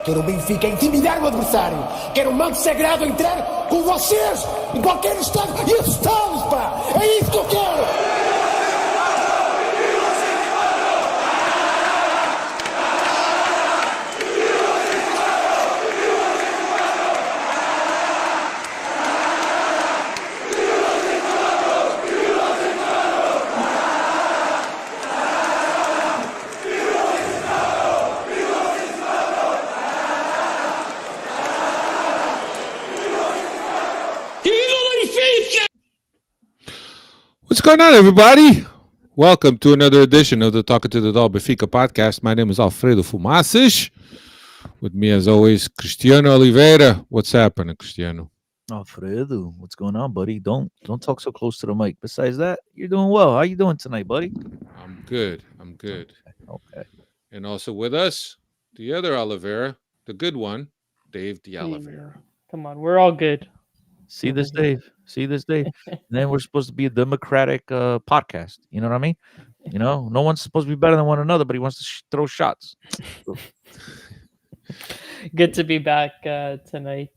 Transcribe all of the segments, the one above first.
Quer o Benfica intimidar o adversário. Quer o manto sagrado entrar com vocês em qualquer estádio e assustá-los, pá! É isso que eu quero! What's going on, everybody? Welcome to another edition of the Talking to the Dog Benfica podcast. My name is Alfredo Fumaças. With me, as always, Cristiano Oliveira. What's happening, Cristiano? Alfredo, what's going on, buddy? Don't talk so close to the mic. Besides that, you're doing well. How you doing tonight, buddy? I'm good. Okay. And also with us, the other Oliveira, the good one, Dave the Oliveira. Come on, we're all good. See this, Dave? And then we're supposed to be a democratic podcast. You know what I mean? You know, no one's supposed to be better than one another, but he wants to throw shots. Good to be back tonight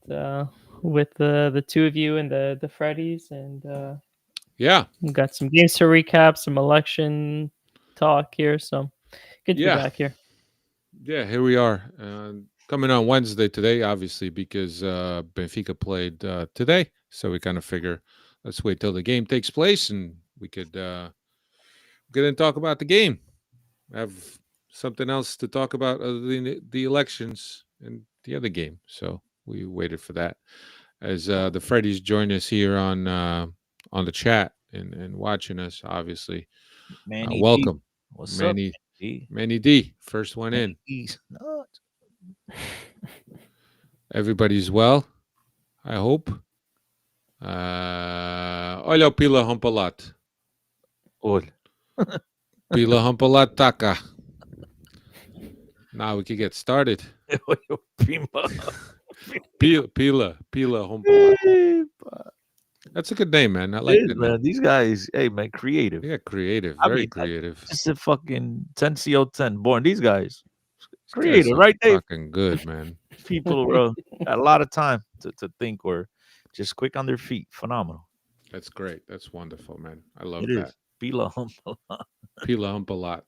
with the two of you and the Freddies, and Yeah. we've got some games to recap, some election talk here. So good to be back here. Yeah, here we are. Coming on Wednesday today, obviously, because Benfica played today. So we kind of figure, let's wait till the game takes place and we could get and talk about the game. Have something else to talk about other than the elections and the other game. So we waited for that. As the Freddies join us here on the chat and watching us, obviously. Manny welcome. D. What's Manny, up, D? Manny D, first one in. He's not. Everybody's well, I hope. Olha o Pila Hampalat. Olha. Pila Hampalat Taka. Now we can get started. Pila Hampalat. That's a good name, man. I like it. Man. These guys, hey, man, creative. Yeah, creative. I Very mean, creative. It's a fucking 10CO10 born. These guys, creative, right, Dave? Fucking good, man. People, bro, got a lot of time to think or just quick on their feet. Phenomenal. That's great. That's wonderful, man. I love It that. is. Pila Humpala. Pila Hampalat.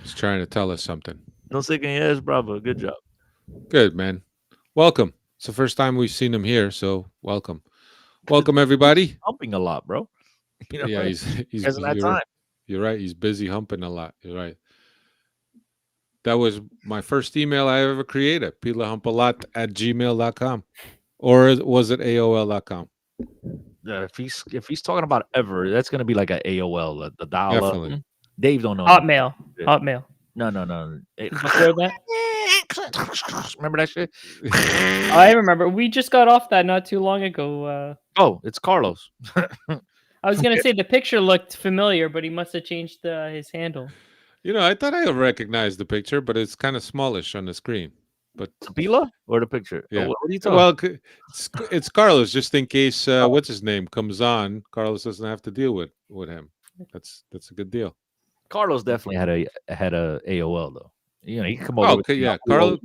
He's trying to tell us something. No second yes, bravo. Good job. Good, man. Welcome. It's the first time we've seen him here, so welcome. Welcome, everybody. Humping a lot, bro. You know, Yeah, he's hasn't had time. You're right. He's busy humping a lot. You're right. That was my first email I ever created, pilahumpalat@gmail.com. Or was it AOL.com? Yeah, if he's talking about ever, that's gonna be like a AOL, the dial up. Definitely. Dave don't know. Hotmail. Yeah. Hotmail. No. Before that, Remember that shit? I remember we just got off that not too long ago. Oh, it's Carlos. I was gonna say the picture looked familiar, but he must have changed his handle. You know, I thought I recognized the picture, but it's kind of smallish on the screen. But Pila or the picture? Yeah. What are you talking? Well, it's Carlos, just in case what's his name comes on. Carlos doesn't have to deal with him. That's a good deal. Carlos definitely had a AOL though. You know, he can come over. Oh, okay, yeah. Carlos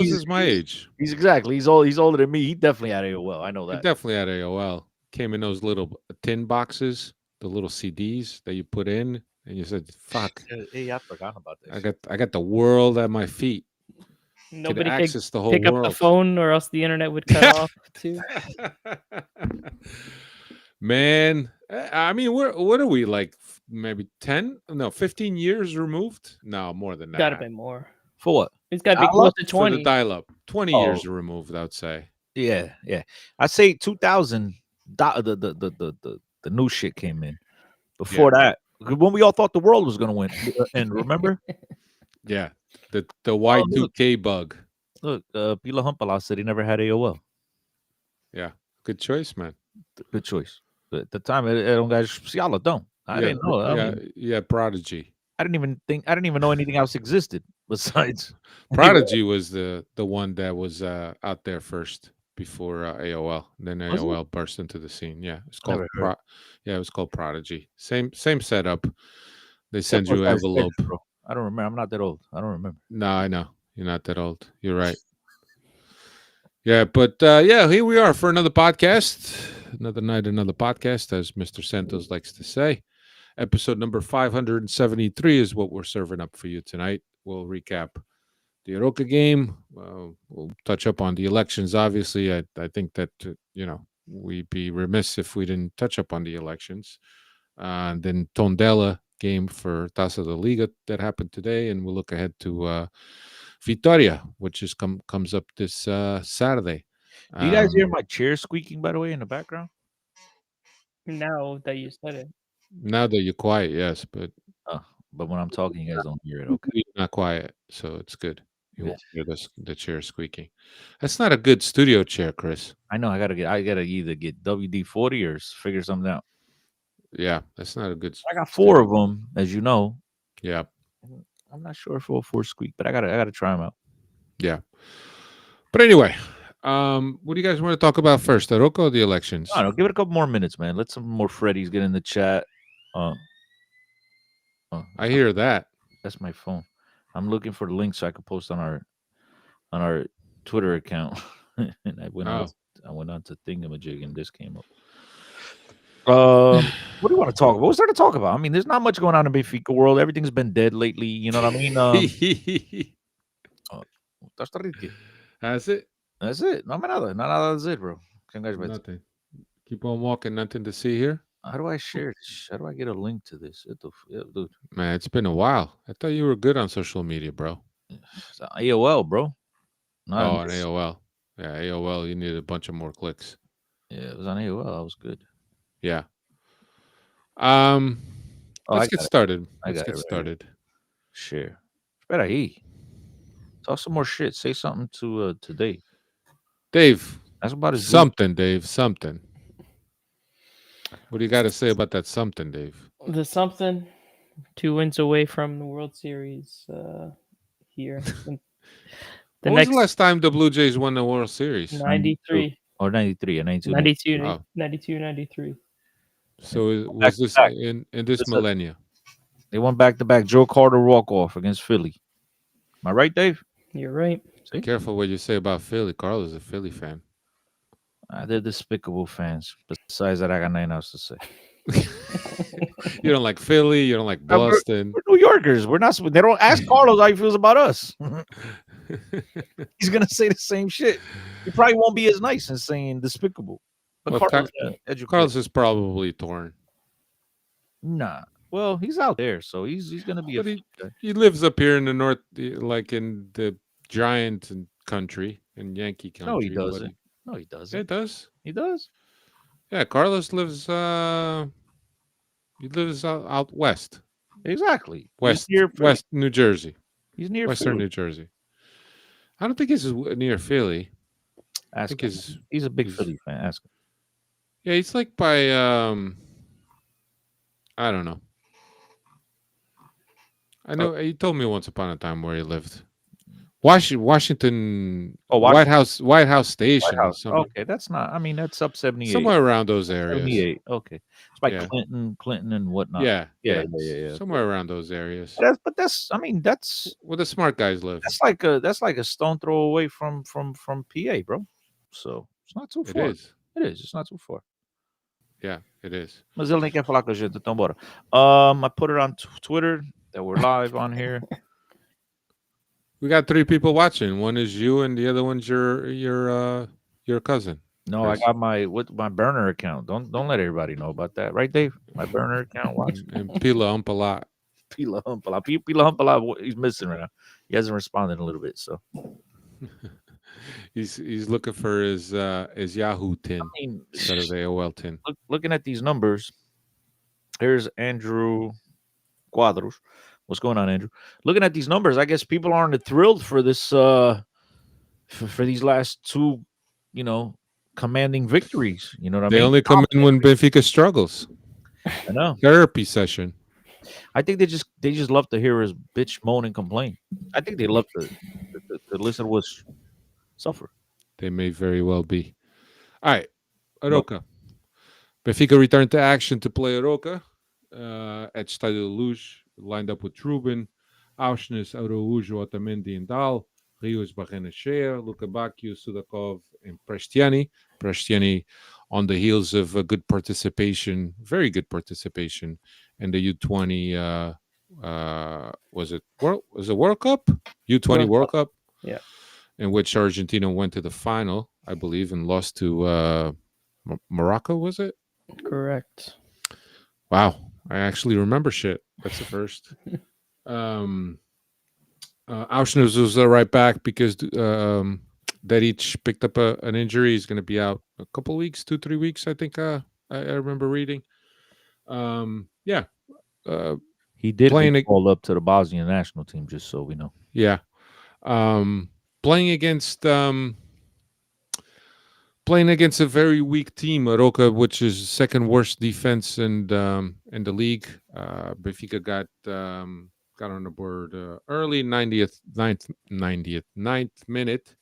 is my age. He's exactly. He's older than me. He definitely had AOL. I know He that. definitely had AOL. Came in those little tin boxes, the little CDs that you put in, and you said, "Fuck, Hey, I forgot about this. I got the world at my feet. Nobody Could could access the whole pick up world." the phone, or else the internet would cut off too. Man, I mean, what are we like? Maybe 15 years removed? No, more than that. Got to be more. For what? It's got to be Dial-up? close to For the 20. dial-up. 20 Oh. years removed, I would say. Yeah. I say 2000. The new shit came in. Before that, when we all thought the world was gonna win, and remember, Yeah, the Y2K bug. look, Pila Humpala said he never had AOL. Yeah, good choice, man. Good choice. At the time, I don't guys Ciala don't. I didn't know. Prodigy. I didn't even know anything else existed besides Prodigy was the one that was out there first before AOL. Then Was it? AOL burst into the scene. Yeah, it's called Never heard. it was called Prodigy. Same setup. They send you an Guys, envelope. bro. I don't remember. I'm not that old. I don't remember. No, I know. You're not that old. You're right. Yeah, but yeah, here we are for another podcast. Another night, another podcast, as Mr. Santos likes to say. Episode number 573 is what we're serving up for you tonight. We'll recap the Aroca game. We'll touch up on the elections. Obviously, I think that, we'd be remiss if we didn't touch up on the elections. And then Tondela game for Taça da Liga that happened today. And we'll look ahead to Vitoria, which comes up this Saturday. Do you guys hear Um, my chair squeaking, by the way, in the background? Now that you said it, Now that you're quiet, yes, but Oh, but when I'm talking, you guys don't hear it. Okay. you're not quiet, so it's good. You Good. won't hear the chair squeaking. That's not a good studio chair, Chris. I know I gotta either get WD-40 or figure something out. Yeah, that's not a good. I got 4 of them, as you know. Yeah, I'm not sure if it'll force squeak, but I gotta try them out. yeah. But anyway, what do you guys want to talk about first, the Rocco or the elections? I don't know. Give it a couple more minutes, man. Let some more Freddies get in the chat. I hear that. That's my phone. I'm looking for the link so I can post on our Twitter account. And I went on to Thingamajig and this came up. What do you want to talk about? What's there to talk about? I mean, there's not much going on in Benfica world. Everything's been dead lately. You know what I mean? That's it. That's it. No, nada. That's it, bro. Congratulations. Nothing. Keep on walking. Nothing to see here. How do I share this? How do I get a link to this? Dude. Man, it's been a while. I thought you were good on social media, bro. It's AOL, bro. On AOL. Yeah, AOL. You need a bunch of more clicks. Yeah, it was on AOL. I was good. Yeah. Oh, Let's get started. Let's get right started. Share. Espera aí. Talk some more shit. Say something to Dave. Dave. That's about his something, Dave. Something. What do you got to say about that something, Dave? the something 2 wins away from the World Series here. When was the last time the Blue Jays won the World Series? 93 or 93 or 92. 92 Oh. 92 93. So was this in this millennia? They went back-to-back Joe Carter walk-off against Philly. Am I right, Dave? You're right. Be careful what you say about Philly. Carl is a Philly fan. They're despicable fans. Besides that, I got nothing else to say. You don't like Philly. You don't like Boston. We're New Yorkers. We're not. They don't ask Carlos how he feels about us. He's gonna say the same shit. He probably won't be as nice as saying despicable. But Well, Carlos is probably torn. Nah. Well, he's out there, so he's gonna be. But he lives up here in the north, like in the Giant country, in Yankee country. No, he doesn't. No, he doesn't. It does. He does. Yeah, Carlos lives. He lives out west. Exactly. West New Jersey. He's near Western Philly. New Jersey. I don't think he's near Philly. I think he's a big Philly fan. Ask him. Yeah, he's like by I don't know. I know he told me once upon a time where he lived. Washington. White House Station. White House. Okay, that's not. I mean, that's up 78. Somewhere around those areas. 78. Okay, it's by Yeah. Clinton, and whatnot. Yeah. Yeah. Somewhere around those areas. That's. I mean, that's where the smart guys live. That's like a stone throw away from PA, bro. So it's not too far. It is. It is. It's not too far. Yeah, it is. Mas ele nem quer falar com a gente, então bora. I put it on Twitter that we're live on here. We got 3 people watching. One is you, and the other one's your cousin. No, Chris. I got my burner account. Don't let everybody know about that, right, Dave? My burner account. Watch. And Pila Humpala. Pila Humpala. He's missing right now. He hasn't responded in a little bit, so he's looking for his Yahoo tin instead of the AOL tin. Looking at these numbers, here's Andrew Cuadros. What's going on, Andrew? Looking at these numbers, I guess people aren't thrilled for this for these last 2, commanding victories. You know what I mean? They only come in when Benfica struggles. I know. Therapy session. I think they just love to hear us bitch, moan, and complain. I think they love to listen to us suffer. They may very well be. All right, Aroca. Benfica returned to action to play Aroca at Stadio Luz. Lined up with Trubin, Auschnitz, Araújo, Otamendi, and Dahl. Rios, Barrenechea, Luka Bacchio, Sudakov, and Prestiani. Prestiani on the heels of a good participation, very good participation in the U20. Was it World Cup? U20 World World Cup. Cup, Yeah, in which Argentina went to the final, I believe, and lost to Morocco. Was it? correct. Wow, I actually remember shit. That's the first. Um, Auschwitz was right back because Dedic picked up an injury. He's going to be out a couple weeks, 2-3 weeks, I think. I remember reading. Yeah, uh, He did get playing. called up to the Bosnian national team, just so we know. Yeah, playing against a very weak team, Roca, which is second worst defense in the league. Benfica got on the board early, 90th, ninth minute.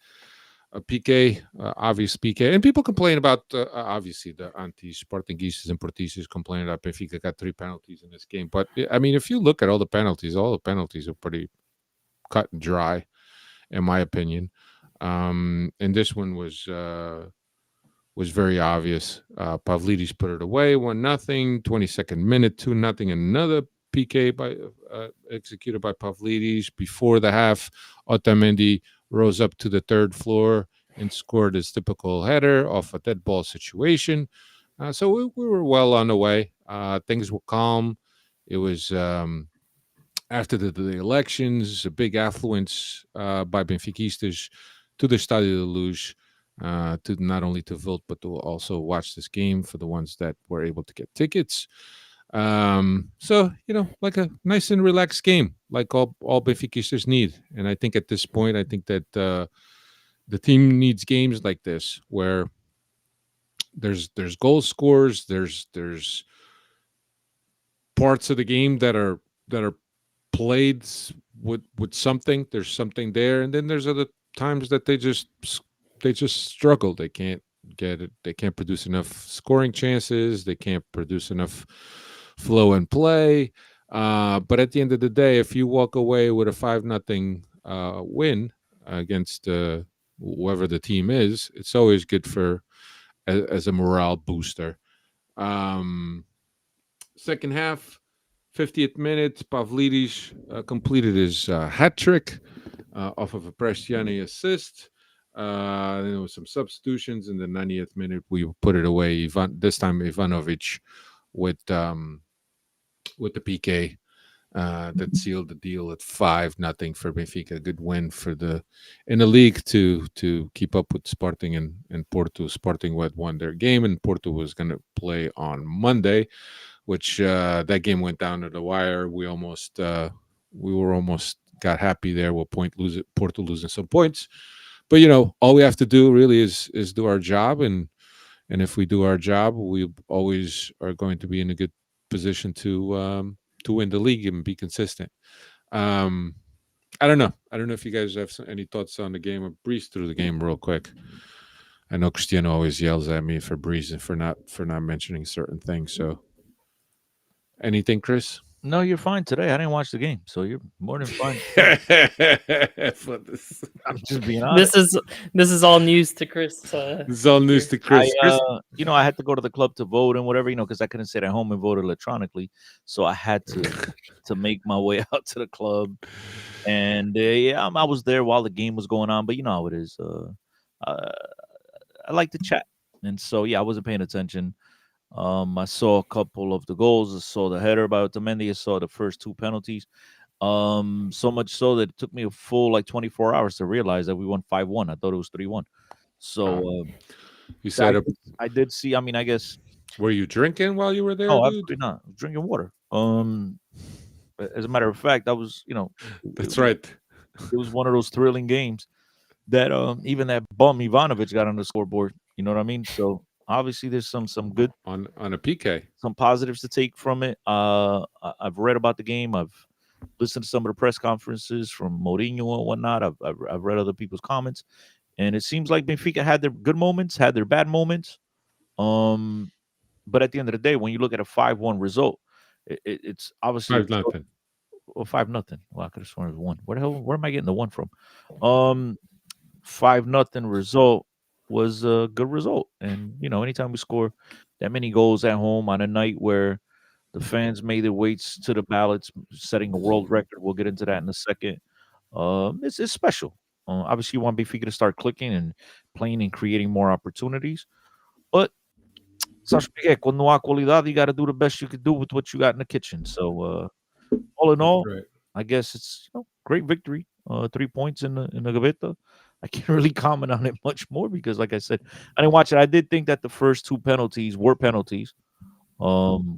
A PK, obvious PK, and people complain about obviously the anti-Sportingistas and Portistas complain that Benfica got 3 penalties in this game. But I mean, if you look at all the penalties are pretty cut and dry, in my opinion. And this one was very obvious. Pavlidis put it away, 1-0. 22nd minute, 2-0. Another PK executed by Pavlidis. Before the half, Otamendi rose up to the third floor and scored his typical header off a dead ball situation. So we were well on the way. Things were calm. It was after the elections, a big affluence by Benfiquistas to the Stadio de Luz, to not only to vote but to also watch this game for the ones that were able to get tickets. So like a nice and relaxed game, like all Benfiquistas need. And I think at this point, I think that the team needs games like this where there's goal scorers, there's parts of the game that are played with something. There's something there, and then there's other times that they just struggle. They can't get it. They can't produce enough scoring chances. They can't produce enough flow and play. But at the end of the day, if you walk away with a 5-0 win against whoever the team is, it's always good for as a morale booster. Um, Second half, 50th minute, Pavlidis completed his hat trick off of a Prestiani assist. Then there was some substitutions in the 90th minute. We put it away. This time Ivanovic with the PK that sealed the deal at 5-0 for Benfica. Good win for in the league to keep up with Sporting and Porto. Sporting had won their game, and Porto was going to play on Monday, which that game went down to the wire. We were almost got happy there with Porto losing some points. But all we have to do really is do our job, and if we do our job, we always are going to be in a good position to win the league and be consistent. Um, I don't know. I don't know if you guys have any thoughts on the game. Or breeze through the game real quick. I know Cristiano always yells at me for breezing for not mentioning certain things. So, anything, Chris? No, you're fine today. I didn't watch the game, so you're more than fine. I'm just being honest. This is all news to Chris. This is all news to Chris. I had to go to the club to vote and whatever, because I couldn't sit at home and vote electronically, so I had to make my way out to the club. And I was there while the game was going on, but you know how it is. I like to chat, and so I wasn't paying attention. I saw a couple of the goals. I saw the header by Otamendi. I saw the first 2 penalties. So much so that it took me a full 24 hours to realize that we won 5-1. I thought it was 3-1. So you said I did see. I mean, I guess. Were you drinking while you were there? No, dude? absolutely not. I was drinking water. As a matter of fact, I was. That's right. It was one of those thrilling games that even that bum Ivanovic got on the scoreboard. You know what I mean? So obviously, there's some good on a PK, some positives to take from it. I've read about the game. I've listened to some of the press conferences from Mourinho and whatnot. I've read other people's comments, and it seems like Benfica had their good moments, had their bad moments. But at the end of the day, when you look at a 5-1 result, it's obviously 5-0. or 5-0. Well, I could have sworn it was one. Where the hell? Where am I getting the one from? Um, 5-0 result was a good result, and anytime we score that many goals at home on a night where the fans made their ways to the ballots, setting a world record. We'll get into that in a second. It's special. Obviously, you want Benfica to start clicking and playing and creating more opportunities. But sabes o que é? Quando não há qualidade, you got to do the best you could do with what you got in the kitchen. So, all in all, Right. I guess it's great victory. 3 points in the gaveta. I can't really comment on it much more because, like I said, I didn't watch it. I did think that the first two penalties were penalties,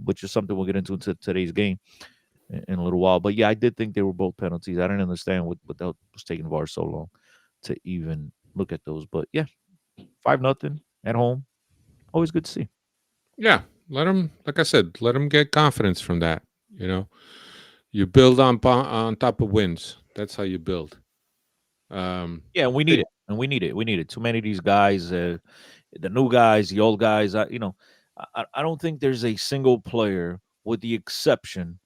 which is something we'll get into today's game in a little while. But yeah, I did think they were both penalties. I didn't understand what that was taking VAR so long to even look at those. But yeah, 5-0 at home. Always good to see. Yeah, let them. Like I said, let them get confidence from that. You know, you build on top of wins. That's how you build. Yeah, we need They- it, and we need it. We need it. Too many of these guys, the new guys, the old guys. I don't think there's a single player, with the exception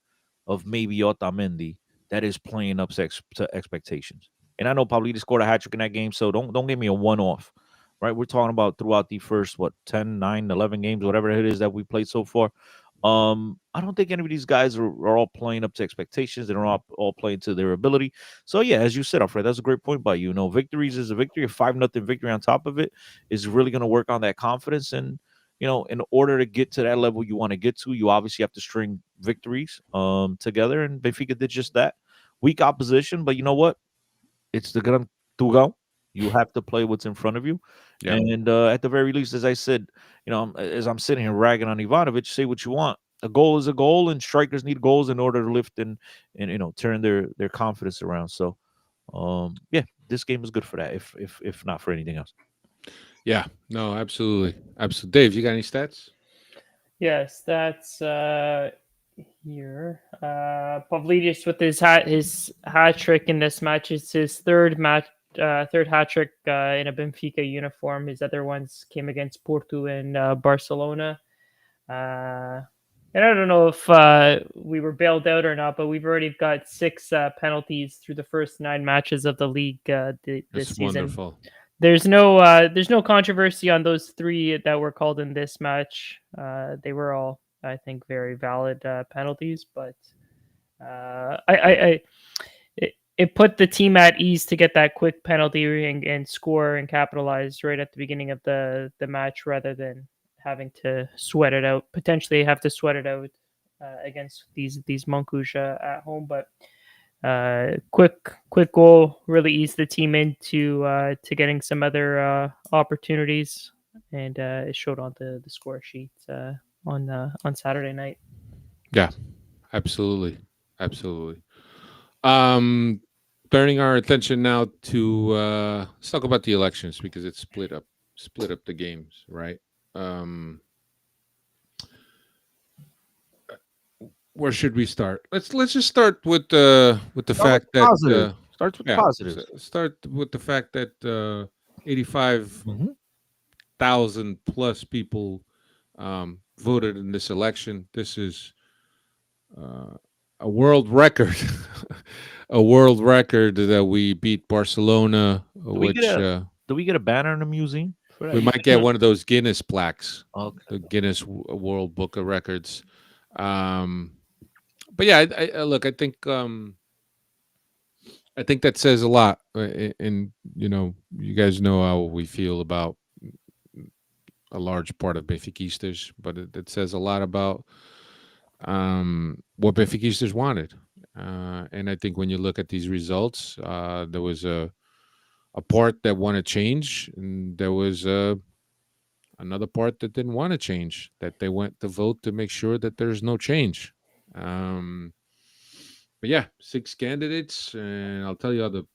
of maybe Otamendi, that is playing up to expectations. And I know Pablito scored a hat trick in that game, so don't give me a one off. Right, we're talking about throughout the first 10, 9, 11 games, whatever it is that we played so far. I don't think any of these guys are all playing up to expectations. They're all playing to their ability. So yeah, as you said, Alfred, that's a great point by you. Victories is a victory. A 5-0 victory on top of it is really going to work on that confidence. And in order to get to that level you want to get to, you obviously have to string victories together. And Benfica did just that. Weak opposition, but you know what? It's the Gran Tugal. You have to play what's in front of you. yeah, And at the very least, as I said, as I'm sitting here ragging on Ivanovic, say what you want. A goal is a goal, and strikers need goals in order to lift and turn their confidence around. So, yeah, this game is good for that. If not for anything else. yeah. No, absolutely, absolutely. Dave, you got any stats? Yes, that's here. Pavlidis with his hat trick in this match. It's his third hat trick in a Benfica uniform. His other ones came against Porto and Barcelona. And I don't know if we were bailed out or not, but we've already got 6 penalties through the first 9 matches of the league this That's season. wonderful. There's no controversy on those 3 that were called in this match. They were all, I think, very valid penalties, but it put the team at ease to get that quick penalty and score and capitalize right at the beginning of the match, rather than having to sweat it out. Potentially have to sweat it out against these Monkush at home, but quick goal really eased the team into to getting some other opportunities, and it showed on the score sheet on Saturday night. Yeah, absolutely, absolutely. Um, Turning our attention now to let's talk about the elections because it split up the games, right? Um, where should we start? Let's just start with the Start fact with that positive. Starts with yeah, positives. start with the fact that 85,000 plus people voted in this election. This is uh, a world record, a world record that we beat Barcelona, which Do we get a banner in the museum for that? we You might think? get one of those Guinness plaques, Okay. the Guinness World Book of Records. Um, but yeah, look, I think that says a lot, and you guys know how we feel about a large part of Benfiquistas, but it says a lot about what Benfiquistas wanted. And I think when you look at these results, there was a part that wanted change, and there was another part that didn't want to change. That they went to vote to make sure that there's no change. Um, but yeah, 6 candidates, and I'll tell you how the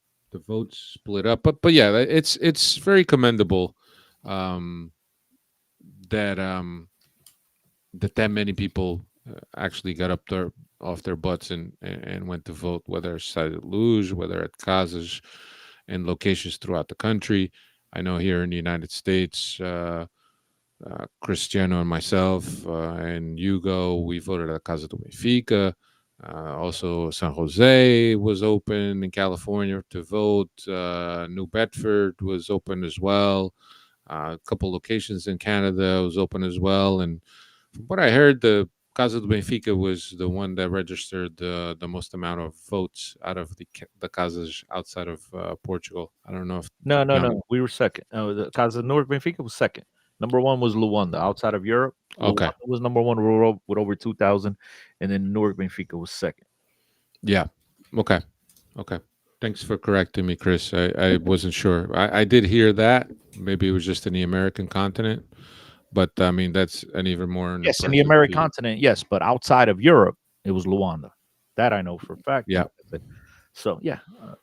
votes split up. But yeah, it's very commendable um, that that many people actually got up there off their butts and went to vote, whether it's at Luge, whether at casas and locations throughout the country. I know here in the United States, Cristiano and myself and Hugo, we voted at Casa do Benfica. Also, San Jose was open in California to vote. New Bedford was open as well. A couple locations in Canada was open as well. And from what I heard, the Casa de Benfica was the one that registered the most amount of votes out of the casas outside of Portugal. I don't know if No, no, yeah, no. We were second. The Casa North Benfica was second. Number one was Luanda outside of Europe. okay, Luanda was number one with over 2,000, and then North Benfica was second. yeah, okay, okay. Thanks for correcting me, Chris. I wasn't sure. I did hear that. Maybe it was just in the American continent, but I mean that's an even more Yes, in the impressive American feat. continent, yes, but outside of Europe, it was Luanda. That I know for a fact. Yeah, So yeah,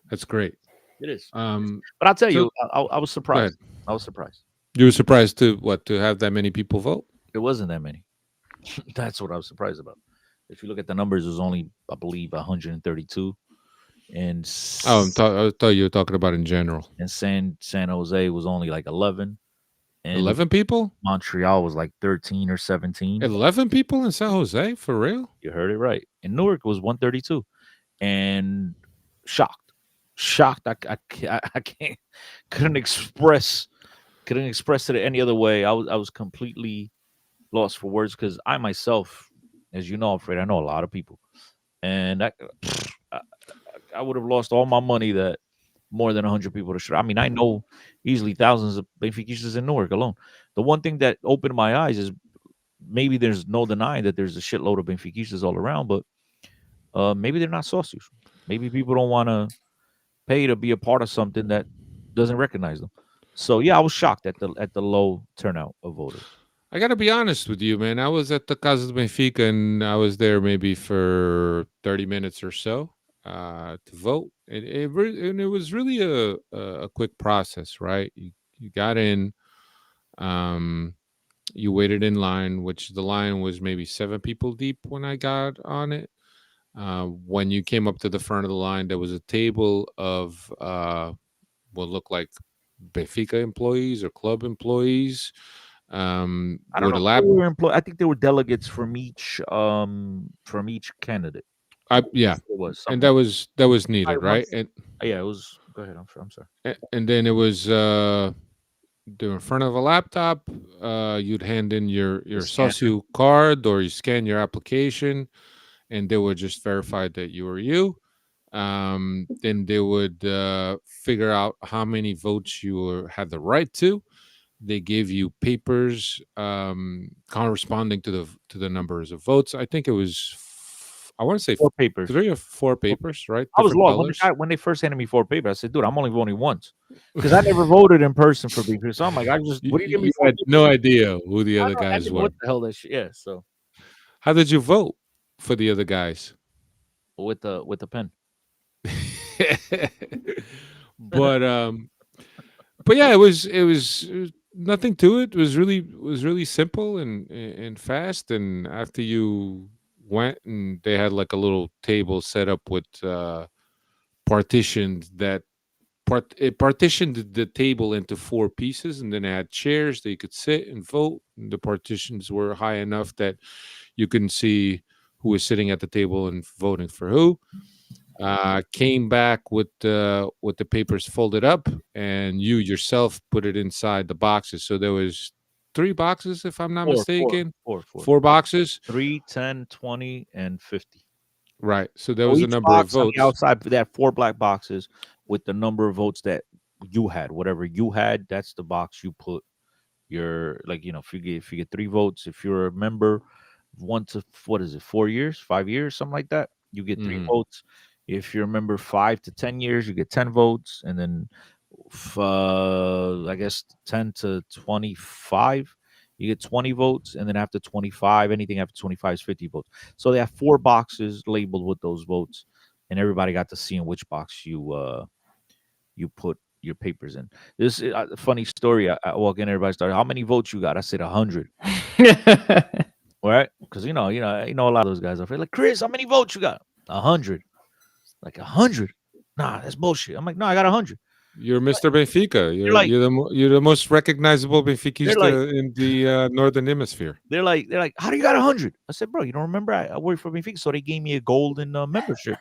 that's great. it is. Um, But I'll tell so you, I was go ahead. surprised. I was surprised. You were surprised to have that many people vote? It wasn't that many. That's what I was surprised about. If you look at the numbers, it was only, I believe, 132, and Oh, I thought you were talking about in general. San Jose was only like 11, and 11 people? Montreal was like 13 or 17. 11 people in San Jose? For real? You heard it right. And Newark was 132, and shocked, shocked. I can't couldn't express it any other way. I was completely lost for words because I myself, as you know, Fred, I know a lot of people, and I, I would have lost all my money that more than 100 people to show. I mean, I know easily thousands of Benfiquistas in Newark alone. The one thing that opened my eyes is maybe there's no denying that there's a shitload of Benfiquistas all around, but maybe they're not socios. Maybe people don't want to pay to be a part of something that doesn't recognize them. So yeah, I was shocked at the low turnout of voters. I got to be honest with you, man. I was at the Casa de Benfica and I was there maybe for 30 minutes or so to vote. And it was really a quick process, right? You got in, um, you waited in line, which the line was maybe 7 people deep when I got on it. When you came up to the front of the line, there was a table of what looked like Benfica employees or club employees I don't with know a if lap. they were I think there were delegates from each candidate. Yeah, It was and something. that was I needed, right? once, yeah, it was. Go ahead. I'm sorry. And then it was they're in front of a laptop. You'd hand in The your scanner. socio card or you scan your application, and they would just verify that you were you. Then they would figure out how many votes had the right to. They gave you papers corresponding to the numbers of votes. I think it was, I want to say 4 papers. 3 or 4 papers, right? I was Different lost colors. when they first handed me 4 papers. I said, "Dude, I'm only voting once," because I never voted in person for BP. So I'm like, You, what do you give me you 4 had papers? no idea who the I, other don't, I guys didn't know were. what the hell that shit. Yeah. So How did you vote for the other guys? with the pen. but um, but yeah, it was nothing to it. It was really simple and fast. And after you went, and they had like a little table set up with partitions that it partitioned the table into 4 pieces, and then it had chairs that you could sit and vote. And the partitions were high enough that you couldn't see who was sitting at the table and voting for who. Came back with the papers folded up, and you yourself put it inside the boxes. So there was 3 boxes, if I'm not Four, four, mistaken. four, four. 4 boxes, 3, 10, 20, and 50. right? So there So was a each number of box on the votes. outside, they had 4 black boxes with the number of votes that you had. Whatever you had, that's the box you put your, like, if you get 3 votes, if you're a member 1 to, what is it, 4 years, 5 years, something like that, you get 3 Mhm. votes. If you're a member 5 to 10 years, you get 10 votes, and then I guess 10 to 25, you get 20 votes, and then after 25, anything after 25 is 50 votes. So they have 4 boxes labeled with those votes, and everybody got to see in which box you put your papers in. This is a funny story. I walk in, everybody started, "How many votes you got?" I said 100. Right? Because a lot of those guys are like, "Chris, how many votes you got?" 100. Like 100. Nah, that's bullshit. I'm like, no, I got 100. You're Mr. Benfica. They're like, You're the most recognizable they're like, Benfiquista in the northern hemisphere. they're like, how do you got 100? I said, bro, you don't remember? I worked for Benfica, so they gave me a golden membership.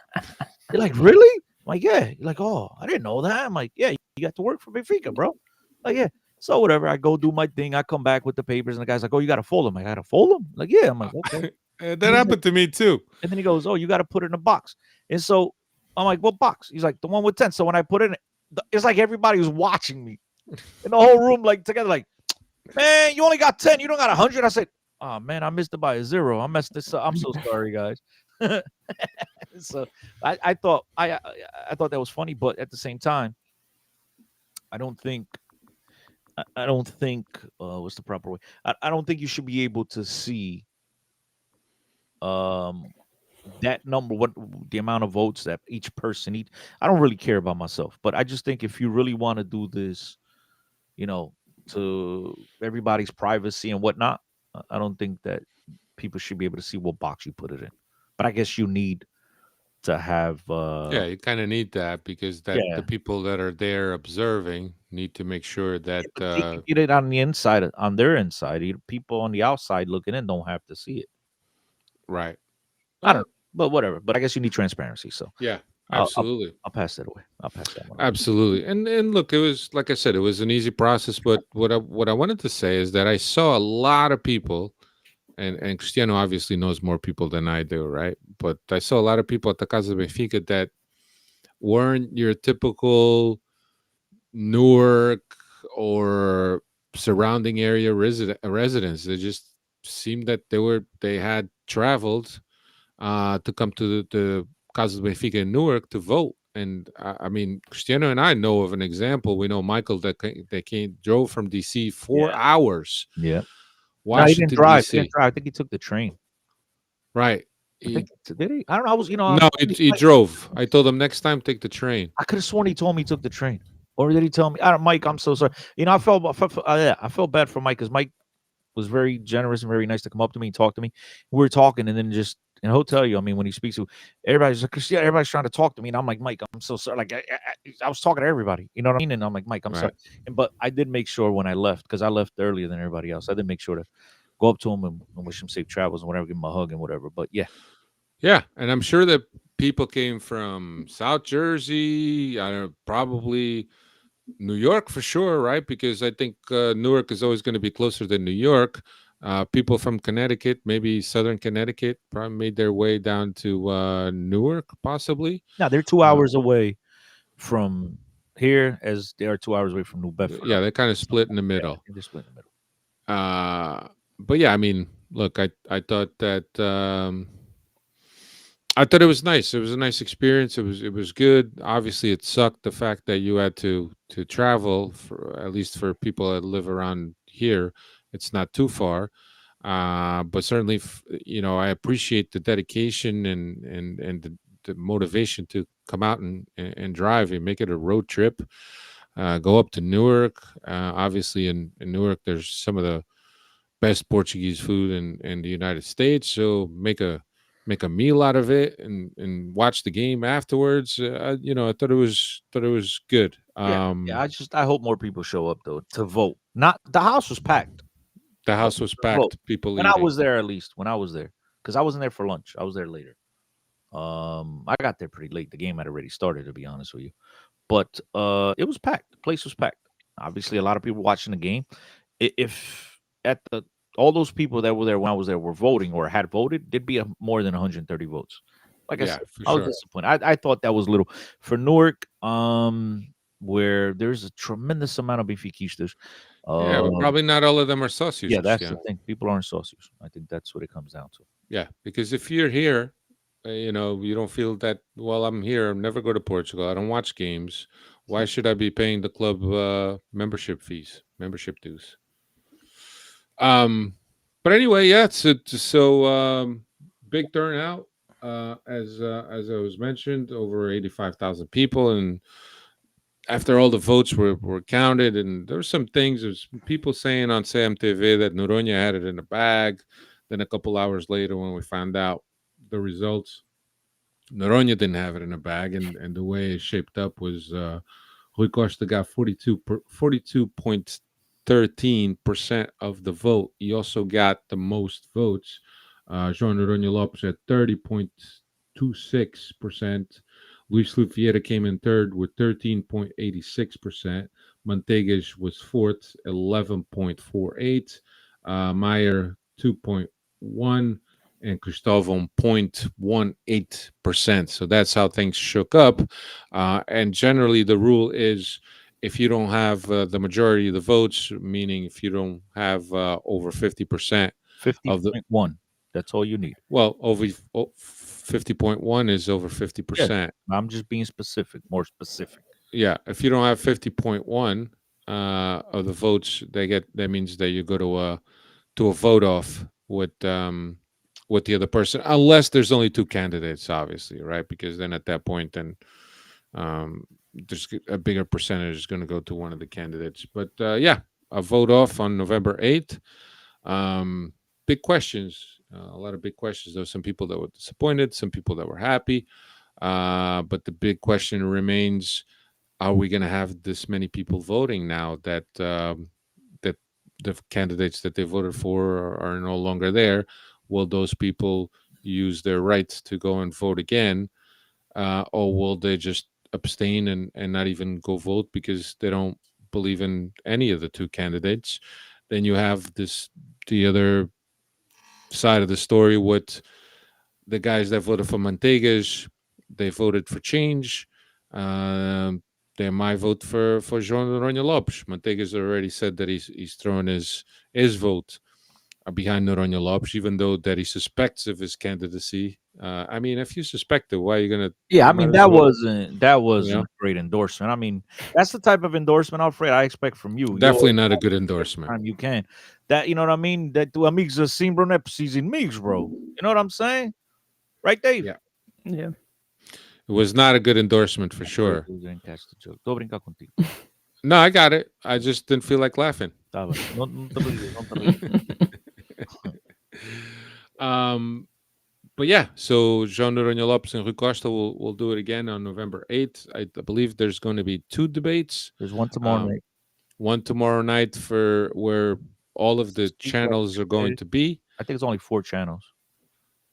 They're like, really? I'm like, yeah. You're like, oh, I didn't know that. I'm like, yeah, you got to work for Benfica, bro. Like, yeah. So whatever, I go do my thing. I come back with the papers, and the guy's like, oh, you got to fold them. I got to fold them. Like, yeah. I'm like, okay. That happened to me too. And then he goes, oh, you got to put it in a box. And so I'm like, what box? He's like, the one with 10. So when I put it in, it's like everybody was watching me in the whole room, like together, like, man, you only got 10. You don't got 100. I said, oh, man, I missed it by a 0. I messed this up. I'm so sorry, guys. So I thought that was funny, but at the same time, I don't think what's the proper way? I don't think you should be able to see that number, what the amount of votes that each person each. I don't really care about myself, but I just think if you really want to do this, to everybody's privacy and whatnot, I don't think that people should be able to see what box you put it in. But I guess you need to have Yeah, you kind of need that because the yeah, people that are there observing need to make sure that but they can get it on the inside, on their inside. People on the outside looking in don't have to see it. right. I don't know, but whatever. But I guess you need transparency. So Yeah, I'll absolutely. I'll pass that away. I'll pass that one. Absolutely. And look, it was like I said, it was an easy process, but what I wanted to say is that I saw a lot of people and Cristiano obviously knows more people than I do, right? But I saw a lot of people at the Casa Benfica that weren't your typical Newark or surrounding area residents. They just seemed that they had traveled to come to the Casa Benfica in Newark to vote. And I mean, Cristiano and I know of an example. We know Michael that drove from DC 4 hours, Yeah. No, he didn't Washington drive. He DC. didn't drive. I think he took the train. Right. I think, did he? I don't know. I was, No, he drove. I told him next time take the train. I could have sworn he told me he took the train, or did he tell me? I don't, Mike, I'm so sorry. I felt bad for Mike because Mike was very generous and very nice to come up to me and talk to me. We were talking, and then just in a hotel, I mean, when he speaks to everybody's like, Christian, everybody's trying to talk to me, and I'm like, Mike, I'm so sorry. Like, I was talking to everybody, you know what I mean? And I'm like, Mike, I'm sorry. But I did make sure when I left, because I left earlier than everybody else, I did make sure to go up to him and wish him safe travels and whatever, give him a hug and whatever. But yeah. Yeah, and I'm sure that people came from South Jersey, I don't know, probably New York for sure, right? Because I think Newark is always going to be closer than New York. People from Connecticut, maybe Southern Connecticut, probably made their way down to Newark, possibly. Now they're 2 hours away from here, as they are 2 hours away from New Bedford. Yeah, they're kind of split in the middle. Yeah, they're split in the middle. But yeah, I mean, look, I thought that I thought it was nice. It was a nice experience. It was good. Obviously, it sucked the fact that you had to travel for at least for people that live around here. It's not too far, but certainly, I appreciate the dedication and the motivation to come out and drive and make it a road trip. Go up to Newark. Obviously, in Newark, there's some of the best Portuguese food in the United States. So make a meal out of it and watch the game afterwards. I thought it was good. I hope more people show up though to vote. Not the house was packed. The house was packed. Vote. People when eating. I was there, at least when I was there, because I wasn't there for lunch. I was there later. I got there pretty late. The game had already started, to be honest with you. But it was packed. The place was packed. Obviously, a lot of people watching the game. If at all those people that were there when I was there were voting or had voted, there'd be more than 130 votes. Like I said, I was disappointed. I thought that was little for Newark, where there's a tremendous amount of Benfiquistas. But probably not all of them are socios. Yeah, that's the thing. People aren't socios. I think that's what it comes down to. Yeah, because if you're here, you don't feel that, well, I'm here, I'll never go to Portugal, I don't watch games, why should I be paying the club membership dues? But anyway, yeah, so big turnout, as I was mentioned, over 85,000 people, and after all the votes were counted, and there were some things, there's people saying on CMTV that Noronha had it in the bag. Then a couple hours later, when we found out the results, Noronha didn't have it in a bag, and the way it shaped up was Rui Costa got 42.13% of the vote. He also got the most votes. João Noronha Lopes at 30.26%. Luis Vieira came in third with 13.86%. Mantegas was fourth, 11.48. Meyer, 2.1. And Cristóvão 0.18%. So that's how things shook up. And generally, the rule is if you don't have the majority of the votes, meaning if you don't have over 50% of the 50.1. That's all you need. well, over 50.1 is over Yes. 50%. I'm just being specific, more specific. Yeah, if you don't have 50.1 of the votes, that means that you go to a vote off with the other person, unless there's only two candidates, obviously, right? Because then at that point, then there's a bigger percentage is going to go to one of the candidates. But yeah, a vote off on November 8th. Big questions, a lot of big questions. There were some people that were disappointed, some people that were happy. But the big question remains: are we going to have this many people voting now that that the candidates that they voted for are no longer there? Will those people use their right to go and vote again, or will they just abstain and not even go vote because they don't believe in any of the two candidates? Then you have the other side of the story with the guys that voted for Mantegas. They voted for change. Um, they might vote for João Noronha Lopes. Mantegas already said that he's throwing his vote behind Noronha Lopes, even though that he suspects of his candidacy. I mean, if you suspect it, why are you gonna? Yeah, I You mean might as well, that you wasn't know, a great endorsement. I mean, that's the type of endorsement, Alfred, I expect from you. Yo, definitely not a good endorsement. time you can. That you know what I mean? That tu amigos assim, bro, não é preciso inimigos, bro. You know what I'm saying? Right, Dave? Yeah, Yeah. it was not a good endorsement for Sorry, sure. you didn't catch the joke. Tô a brincar contigo. No, I got it. I just didn't feel like laughing. Tá bem. Não te rías, não te rías. Um, but yeah, so João Noronha Lopes and Rui Costa will do it again on November 8th. I believe there's going to be two debates. There's one tomorrow Um, night. one tomorrow night for where all of the Speak like channels are going to be. I think it's only 4 channels.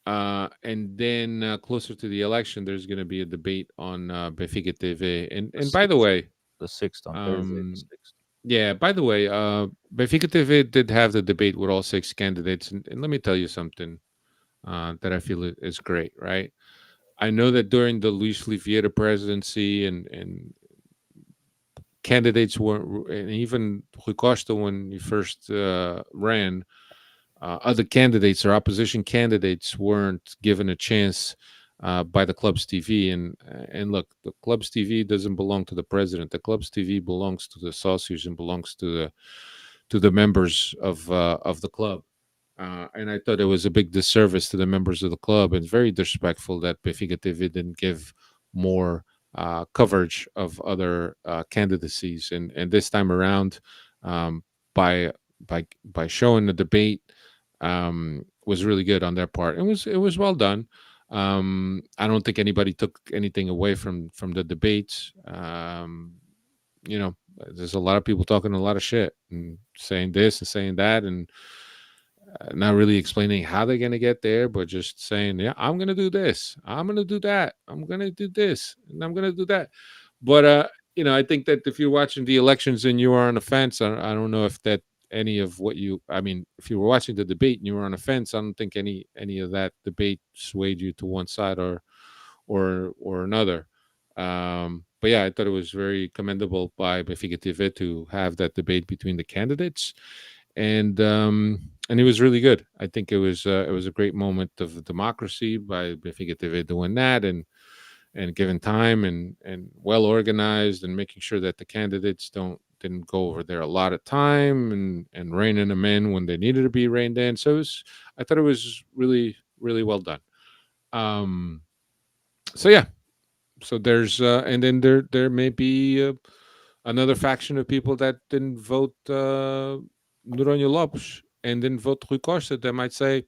And then closer to the election, there's going to be a debate on Benfica TV. And The by the 6th, way, the 6th on Thursday, the um, 6th. yeah, by the way, Benfica TV did have the debate with all 6 candidates. And let me tell you something that I feel is great, right? I know that during the Luis Vieira presidency and candidates were, and even Rui Costa when he first ran, other candidates or opposition candidates weren't given a chance by the club's TV. And look, the club's TV doesn't belong to the president. The club's TV belongs to the socios and belongs to the members of the club. And I thought it was a big disservice to the members of the club and very disrespectful that Benfica TV didn't give more coverage of other candidacies. And this time around, um, by by showing the debate, was really good on their part. It was well done. I don't think anybody took anything away from the debates. There's a lot of people talking a lot of shit and saying this and saying that, and not really explaining how they're going to get there, but just saying, yeah, I'm going to do this, I'm going to do that, I'm going to do this, and I'm going to do that. But I think that if you're watching the elections and you are on the fence, I don't know if that any of what I mean, if you were watching the debate and you were on the fence, I don't think any of that debate swayed you to one side or another. But yeah, I thought it was very commendable by Benfica TV to have that debate between the candidates, and it was really good. I think it was a great moment of democracy by Benfica TV doing that, and given time and well organized, and making sure that the candidates didn't go over there a lot of time, and reining them in when they needed to be reined in. So I thought it was really, really well done. Um, so yeah, so there's and then there may be another faction of people that didn't vote Noronha Lopes and didn't vote Rui Costa that might say,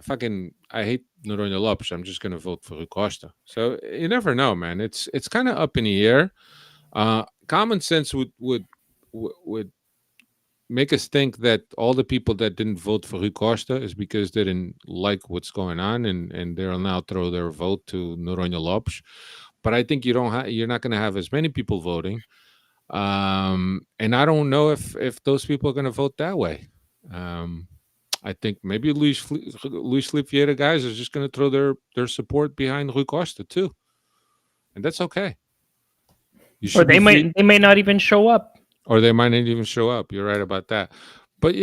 I hate Noronha Lopes, I'm just going to vote for Rui Costa. So you never know, man. It's kind of up in the air. Common sense would make us think that all the people that didn't vote for Rui Costa is because they didn't like what's going on, and they'll now throw their vote to Noronha Lopes. But I think you're not going to have as many people voting, and I don't know if those people are going to vote that way. Um, I think maybe Luis Felipe Vieira guys are just going to throw their support behind Rui Costa too, and that's okay. You Or should be free, they may not even show up. or they might not even show up. You're right about that. But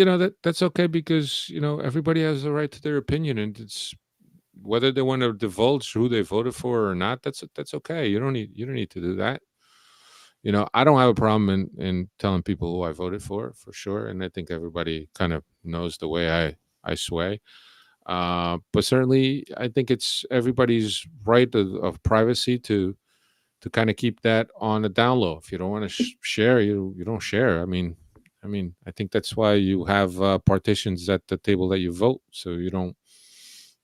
that's okay because everybody has the right to their opinion, and it's whether they want to divulge who they voted for or not. That's okay. You don't need to do that. I don't have a problem in telling people who I voted for sure, and I think everybody kind of knows the way I sway. But certainly, I think it's everybody's right of privacy to kind of keep that on the down low. If you don't want to share, you don't share. I mean, I think that's why you have partitions at the table that you vote, so you don't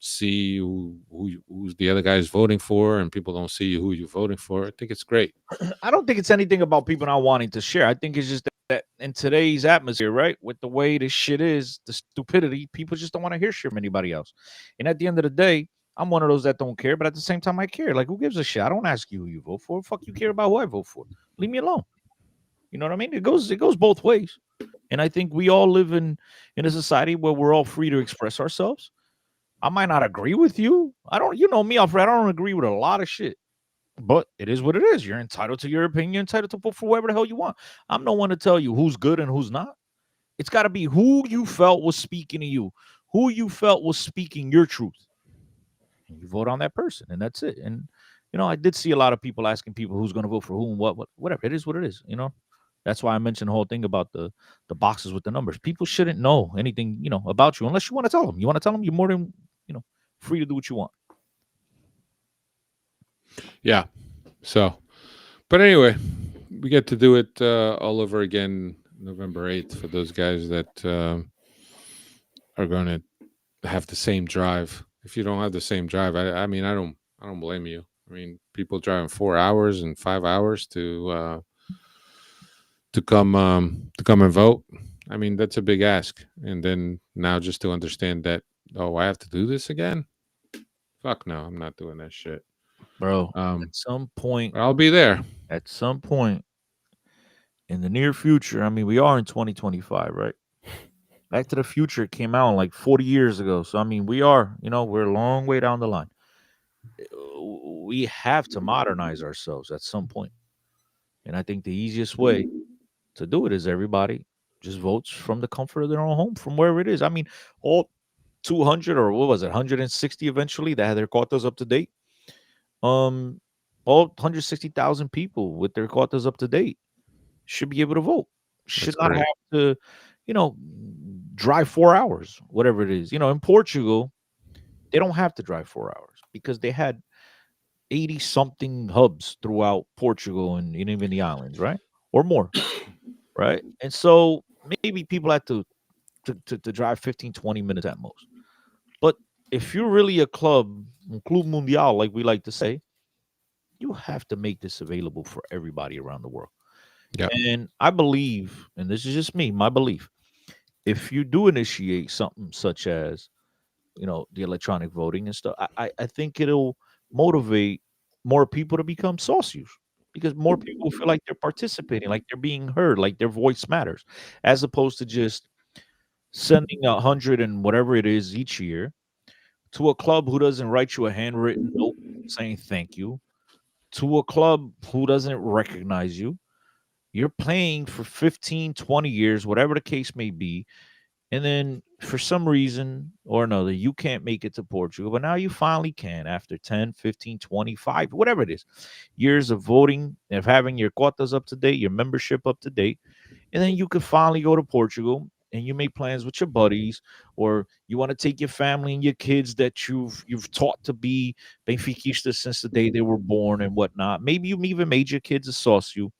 see who's the other guy's voting for, and people don't see who you're voting for. I think it's great. I don't think it's anything about people not wanting to share. I think it's just that in today's atmosphere, right, with the way this shit is, the stupidity, people just don't want to hear shit from anybody else. And at the end of the day, I'm one of those that don't care, but at the same time, I care. Like, who gives a shit? I don't ask you who you vote for. Fuck, you care about who I vote for. Leave me alone. You know what I mean? It goes both ways. And I think we all live in a society where we're all free to express ourselves. I might not agree with you. You know me, Alfred. I don't agree with a lot of shit. But it is what it is. You're entitled to your opinion. You're entitled to vote for whoever the hell you want. I'm no one to tell you who's good and who's not. It's got to be who you felt was speaking to you, who you felt was speaking your truth. And you vote on that person, and that's it. And I did see a lot of people asking people who's going to vote for who and whatever. It is what it is. That's why I mentioned the whole thing about the boxes with the numbers. People shouldn't know anything about you unless you want to tell them. You want to tell them, you're more than free to do what you want. Yeah. So, but anyway, we get to do it all over again November 8th for those guys that are going to have the same drive. If you don't have the same drive, I mean, I don't blame you. I mean, people driving 4 hours and 5 hours to come and vote. I mean, that's a big ask. And then now just to understand that, oh, I have to do this again? Fuck no, I'm not doing that shit. Bro, at some point, I'll be there. At some point in the near future, I mean, we are in 2025, right? Back to the Future came out like 40 years ago. So, I mean, we're a long way down the line. We have to modernize ourselves at some point. And I think the easiest way to do it is everybody just votes from the comfort of their own home, from wherever it is. I mean, all 200 or what was it, 160 eventually that had their quotas up to date. All 160,000 people with their quotas up to date should be able to vote. Should not have to, drive 4 hours, whatever it is. In Portugal, they don't have to drive 4 hours because they had 80 something hubs throughout Portugal and even the islands, right? Or more, right? And so maybe people had to drive 15, 20 minutes at most. But if you're really a club mundial, like we like to say, you have to make this available for everybody around the world. Yeah. And I believe, and this is just me, my belief, if you do initiate something such as, the electronic voting and stuff, I think it'll motivate more people to become socios because more people feel like they're participating, like they're being heard, like their voice matters, as opposed to just sending 100 and whatever it is each year to a club who doesn't write you a handwritten note saying thank you, to a club who doesn't recognize you. You're playing for 15, 20 years, whatever the case may be. And then for some reason or another, you can't make it to Portugal. But now you finally can after 10, 15, 25, whatever it is, years of voting, of having your quotas up to date, your membership up to date. And then you could finally go to Portugal and you make plans with your buddies, or you want to take your family and your kids that you've taught to be Benfiquistas since the day they were born and whatnot. Maybe you even made your kids a sócio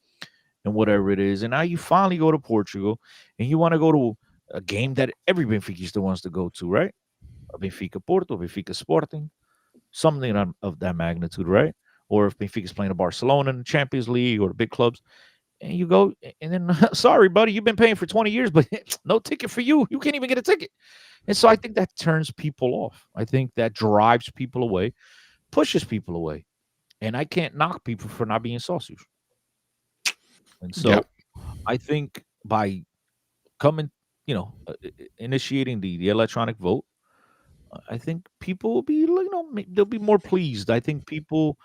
and whatever it is. And now you finally go to Portugal and you want to go to a game that every Benfiquista wants to go to, right? A Benfica Porto, Benfica Sporting, something of that magnitude, right? or if Benfica's playing a Barcelona in the Champions League or the big clubs, and you go, and then sorry, buddy, you've been paying for 20 years, but no ticket for you. You can't even get a ticket. And so I think that turns people off. I think that drives people away, pushes people away. And I can't knock people for not being sausage. And so Yeah. I think by coming, initiating the electronic vote, I think people will be, they'll be more pleased. I think people,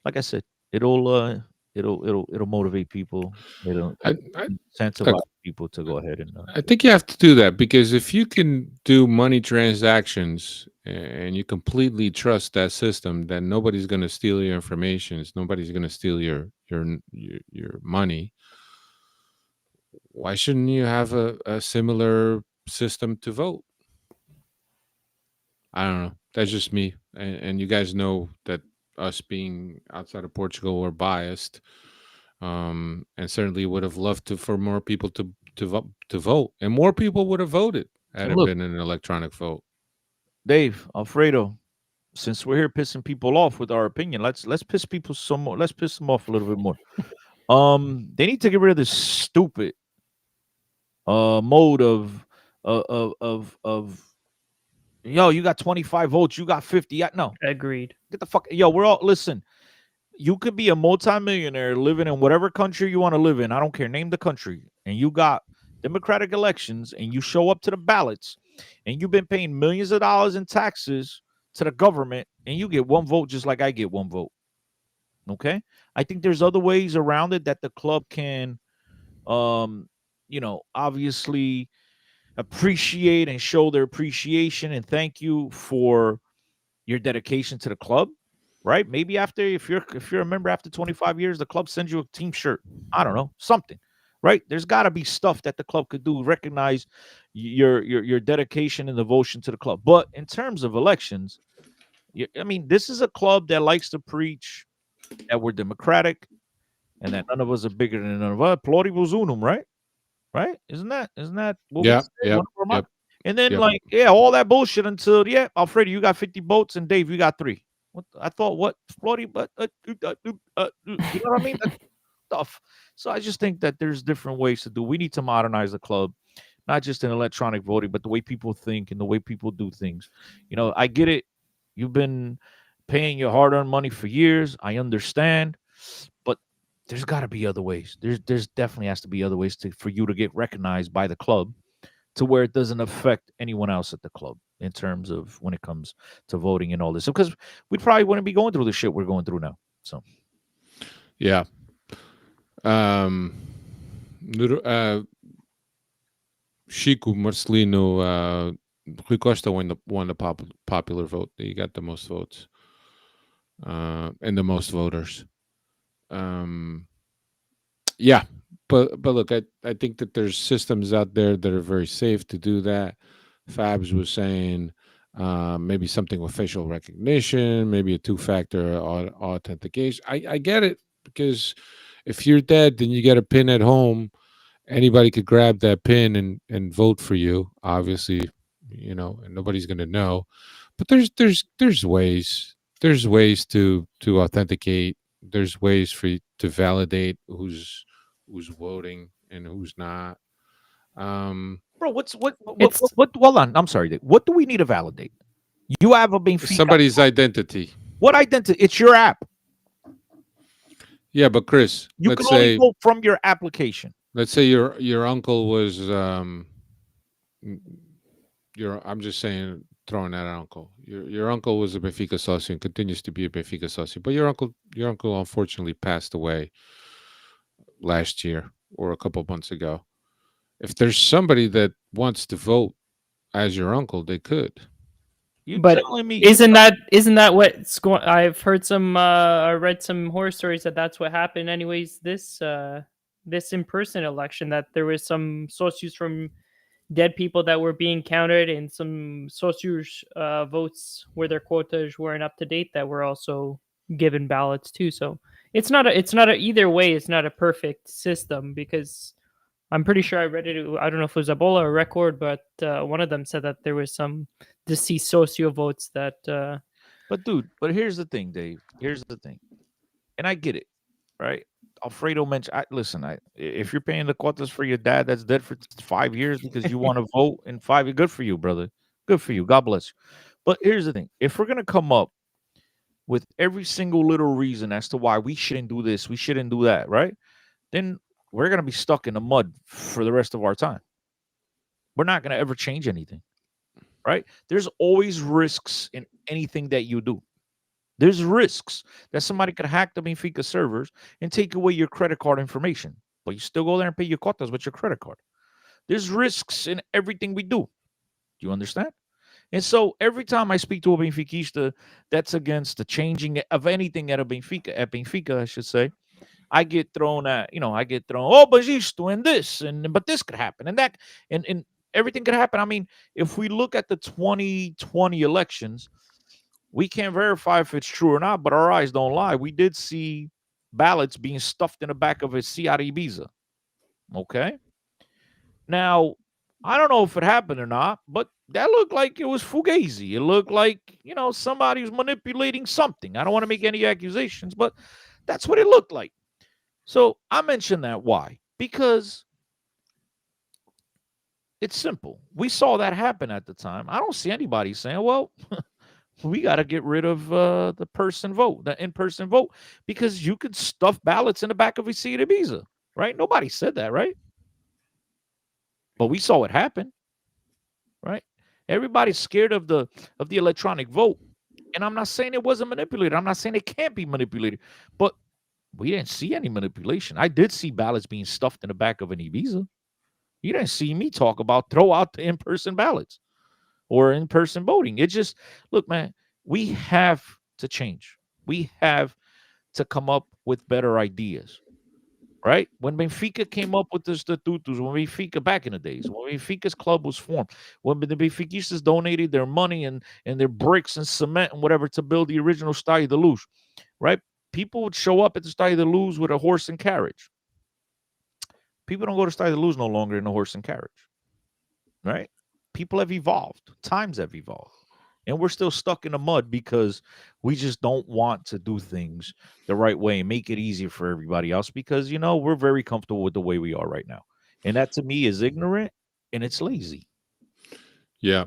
like I said, it'll motivate people. It'll I, I, incentivize people to go ahead and. I think you have to do that, because if you can do money transactions and you completely trust that system, then nobody's going to steal your information. Nobody's going to steal your money. Why shouldn't you have a similar system to vote? I don't know. That's just me. And you guys know that us being outside of Portugal, we're biased. And certainly would have loved for more people to vote, and more people would have voted had And it look, been an electronic vote. Dave, Alfredo, since we're here pissing people off with our opinion, let's piss people some more. Let's piss them off a little bit more. They need to get rid of this stupid mode of yo, you got 25 votes, you got 50. No, Agreed. get the fuck. Yo, we're all listen. You could be a multimillionaire living in whatever country you want to live in. I don't care. Name the country, and you got democratic elections, and you show up to the ballots, and you've been paying millions of dollars in taxes to the government, and you get one vote just like I get one vote. Okay, I think there's other ways around it that the club can, obviously appreciate and show their appreciation and thank you for your dedication to the club. Right? Maybe after, if you're a member after 25 years, the club sends you a team shirt. I don't know, something. Right? There's got to be stuff that the club could do, recognize your dedication and devotion to the club. But in terms of elections, I mean, this is a club that likes to preach that we're democratic and that none of us are bigger than none of us. Pluribus unum, right? Right? Isn't that what we Yeah, say? yep, yep, And then yep. all that bullshit until Alfredo, you got 50 votes and Dave, you got 3. What I thought, what Florida, but you know what I mean? That stuff. So I just think that there's different ways to do. We need to modernize the club, not just in electronic voting, but the way people think and the way people do things. I get it. You've been paying your hard-earned money for years. I understand, but there's got to be other ways. There's definitely has to be other ways for you to get recognized by the club, to where it doesn't affect anyone else at the club in terms of when it comes to voting and all this. Because we probably wouldn't be going through the shit we're going through now. So, Yeah. Chico Marcelino, Rui Costa won the popular vote. He got the most votes, and the most voters. Yeah, but look, I think that there's systems out there that are very safe to do that. Fabs was saying maybe something with facial recognition, maybe a two-factor authentication. I get it, because if you're dead, then you get a pin at home. Anybody could grab that pin and vote for you. Obviously, and nobody's going to know. But there's ways. There's ways to authenticate. There's ways for you to validate who's voting and who's not. bro, what? It's Hold on, I'm sorry. What do we need to validate? You have a Benfica. Somebody's identity. What identity? It's your app. Yeah, but Chris, You can only vote from your application. Let's say your uncle was I'm just saying, throwing that uncle. Your uncle was a Benfica socio and continues to be a Benfica socio, but your uncle unfortunately passed away last year or a couple months ago. If there's somebody that wants to vote as your uncle, they could. But isn't that what's going? I've heard I read some horror stories that's what happened. Anyways, this in-person election, that there was some socios from dead people that were being counted, and some socios votes where their quotas weren't up to date that were also given ballots too. So it's not either way. It's not a perfect system, because I'm pretty sure I read it. I don't know if it was Ebola or Record, but one of them said that there was some deceased socio votes that. But dude, here's the thing, Dave. Here's the thing. and I get it, right? Alfredo mentioned, listen, if you're paying the quotas for your dad that's dead for 5 years because you want to vote in 5 years, good for you, brother. Good for you. God bless you. But here's the thing. If we're going to come up with every single little reason as to why we shouldn't do this, we shouldn't do that, right? Then we're going to be stuck in the mud for the rest of our time. We're not going to ever change anything, right? There's always risks in anything that you do. There's risks that somebody could hack the Benfica servers and take away your credit card information, but you still go there and pay your quotas with your credit card. There's risks in everything we do. Do you understand? And so every time I speak to a Benfiquista that's against the changing of anything at Benfica, I should say, I get thrown oh, but isto and this, but this could happen and that, and everything could happen. I mean, if we look at the 2020 elections, we can't verify if it's true or not, but our eyes don't lie. We did see ballots being stuffed in the back of a Seat Ibiza. Okay. Now, I don't know if it happened or not, but that looked like it was fugazi. It looked like, somebody was manipulating something. I don't want to make any accusations, but that's what it looked like. So I mentioned that. Why? Because it's simple. We saw that happen at the time. I don't see anybody saying, well, we got to get rid of the in-person vote, because you could stuff ballots in the back of a Seat Ibiza, right? Nobody said that, right? But we saw it happen, right? Everybody's scared of the electronic vote, and I'm not saying it wasn't manipulated. I'm not saying it can't be manipulated, but we didn't see any manipulation. I did see ballots being stuffed in the back of an Ibiza. You didn't see me talk about throw out the in-person ballots or in-person voting. It just, look, man, we have to change. We have to come up with better ideas, right? When Benfica came up with the Statutos, when Benfica, back in the days, when Benfica's club was formed, when the Benfiquistas donated their money and their bricks and cement and whatever to build the original Estádio da Luz, right? People would show up at the Estádio da Luz with a horse and carriage. People don't go to Estádio da Luz no longer in a horse and carriage, right? People have evolved. Times have evolved. And we're still stuck in the mud because we just don't want to do things the right way and make it easier for everybody else because, we're very comfortable with the way we are right now. And that to me is ignorant and it's lazy. Yeah.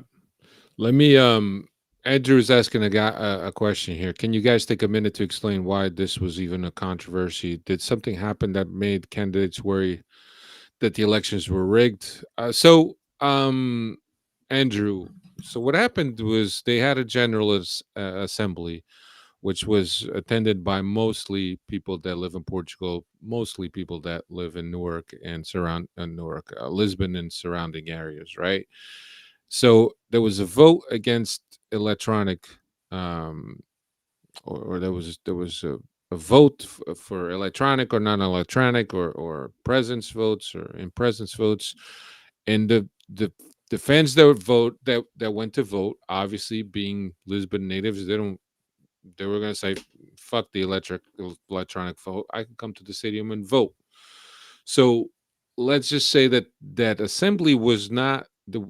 Let me, Andrew is asking a question here. Can you guys take a minute to explain why this was even a controversy? Did something happen that made candidates worry that the elections were rigged? Andrew, so what happened was they had a general assembly, which was attended by mostly people that live in Portugal, mostly people that live in Newark and Lisbon and surrounding areas, right? So there was a vote against electronic, or there was a vote for electronic or non-electronic or presence votes or in presence votes, and the fans that would vote that went to vote, obviously being Lisbon natives, they were going to say, fuck the electronic vote. I can come to the stadium and vote. So let's just say that assembly was not the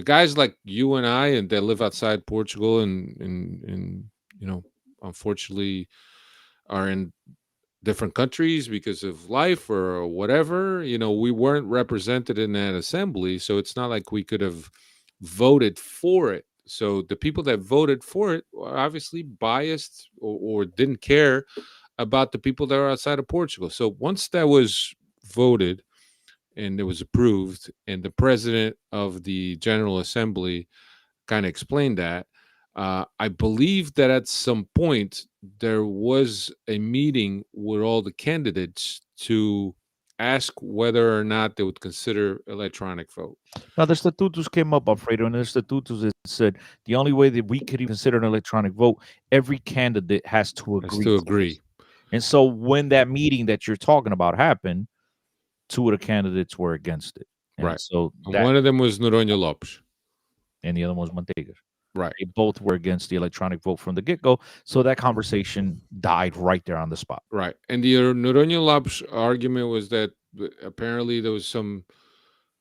guys like you and I and that live outside Portugal and unfortunately are in different countries because of life or whatever. We weren't represented in that assembly, so it's not like we could have voted for it. So the people that voted for it were obviously biased or didn't care about the people that are outside of Portugal. So once that was voted and it was approved, and the president of the General Assembly kind of explained that, I believe that at some point there was a meeting with all the candidates to ask whether or not they would consider electronic vote. Now, the Statutos came up, Alfredo, and the Statutos it said the only way that we could even consider an electronic vote, every candidate has to agree. And so when that meeting that you're talking about happened, two of the candidates were against it. And right. So one of them was Noronha Lopes. And the other one was Manteiga. Right. They both were against the electronic vote from the get-go. So that conversation died right there on the spot. Right. And the Noronha Lopes argument was that apparently there was some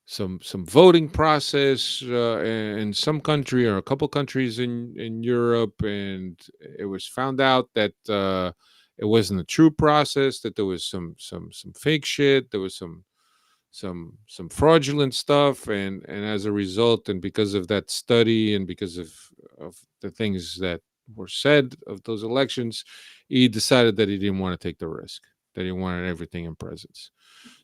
some voting process in some country or a couple countries in Europe, and it was found out that it wasn't a true process. That there was some fake shit. There was some fraudulent stuff, and as a result, and because of that study, and because of the things that were said of those elections, he decided that he didn't want to take the risk. That he wanted everything in presence.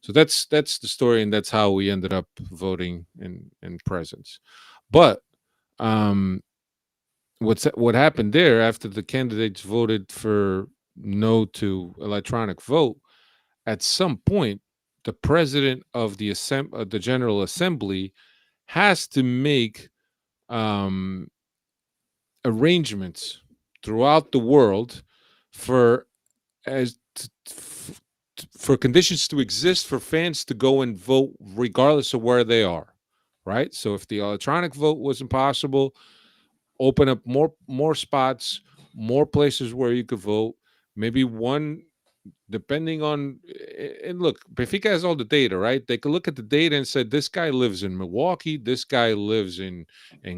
So that's the story, and that's how we ended up voting in presence. But um, what happened there after the candidates voted for no to electronic vote? At some point, the president of the General Assembly has to make um, arrangements throughout the world for as for conditions to exist for fans to go and vote regardless of where they are, right? So if the electronic vote wasn't possible, open up more spots, more places where you could vote, maybe one depending on, and look, Benfica has all the data, right? They could look at the data and say this guy lives in Milwaukee, this guy lives in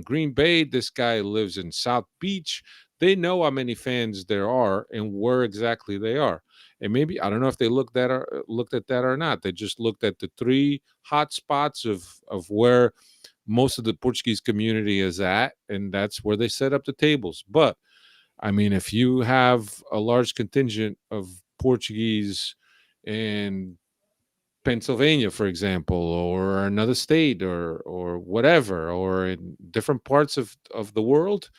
Green Bay, this guy lives in South Beach. They know how many fans there are and where exactly they are. And maybe I don't know if they looked at that or not. They just looked at the three hot spots of where most of the Portuguese community is at, and that's where they set up the tables. But I mean, if you have a large contingent of Portuguese in Pennsylvania, for example, or another state, or whatever, or in different parts of the world,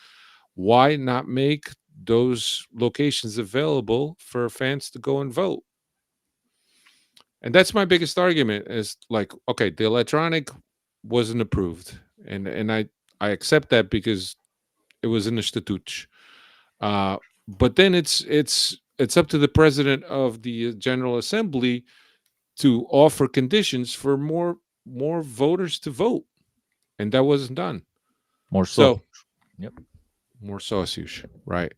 why not make those locations available for fans to go and vote? And that's my biggest argument is like, okay, the electronic wasn't approved. And I accept that because it was an institute. But then it's up to the president of the General Assembly to offer conditions for more voters to vote, and that wasn't done. More so. So Yep. more sausage, right?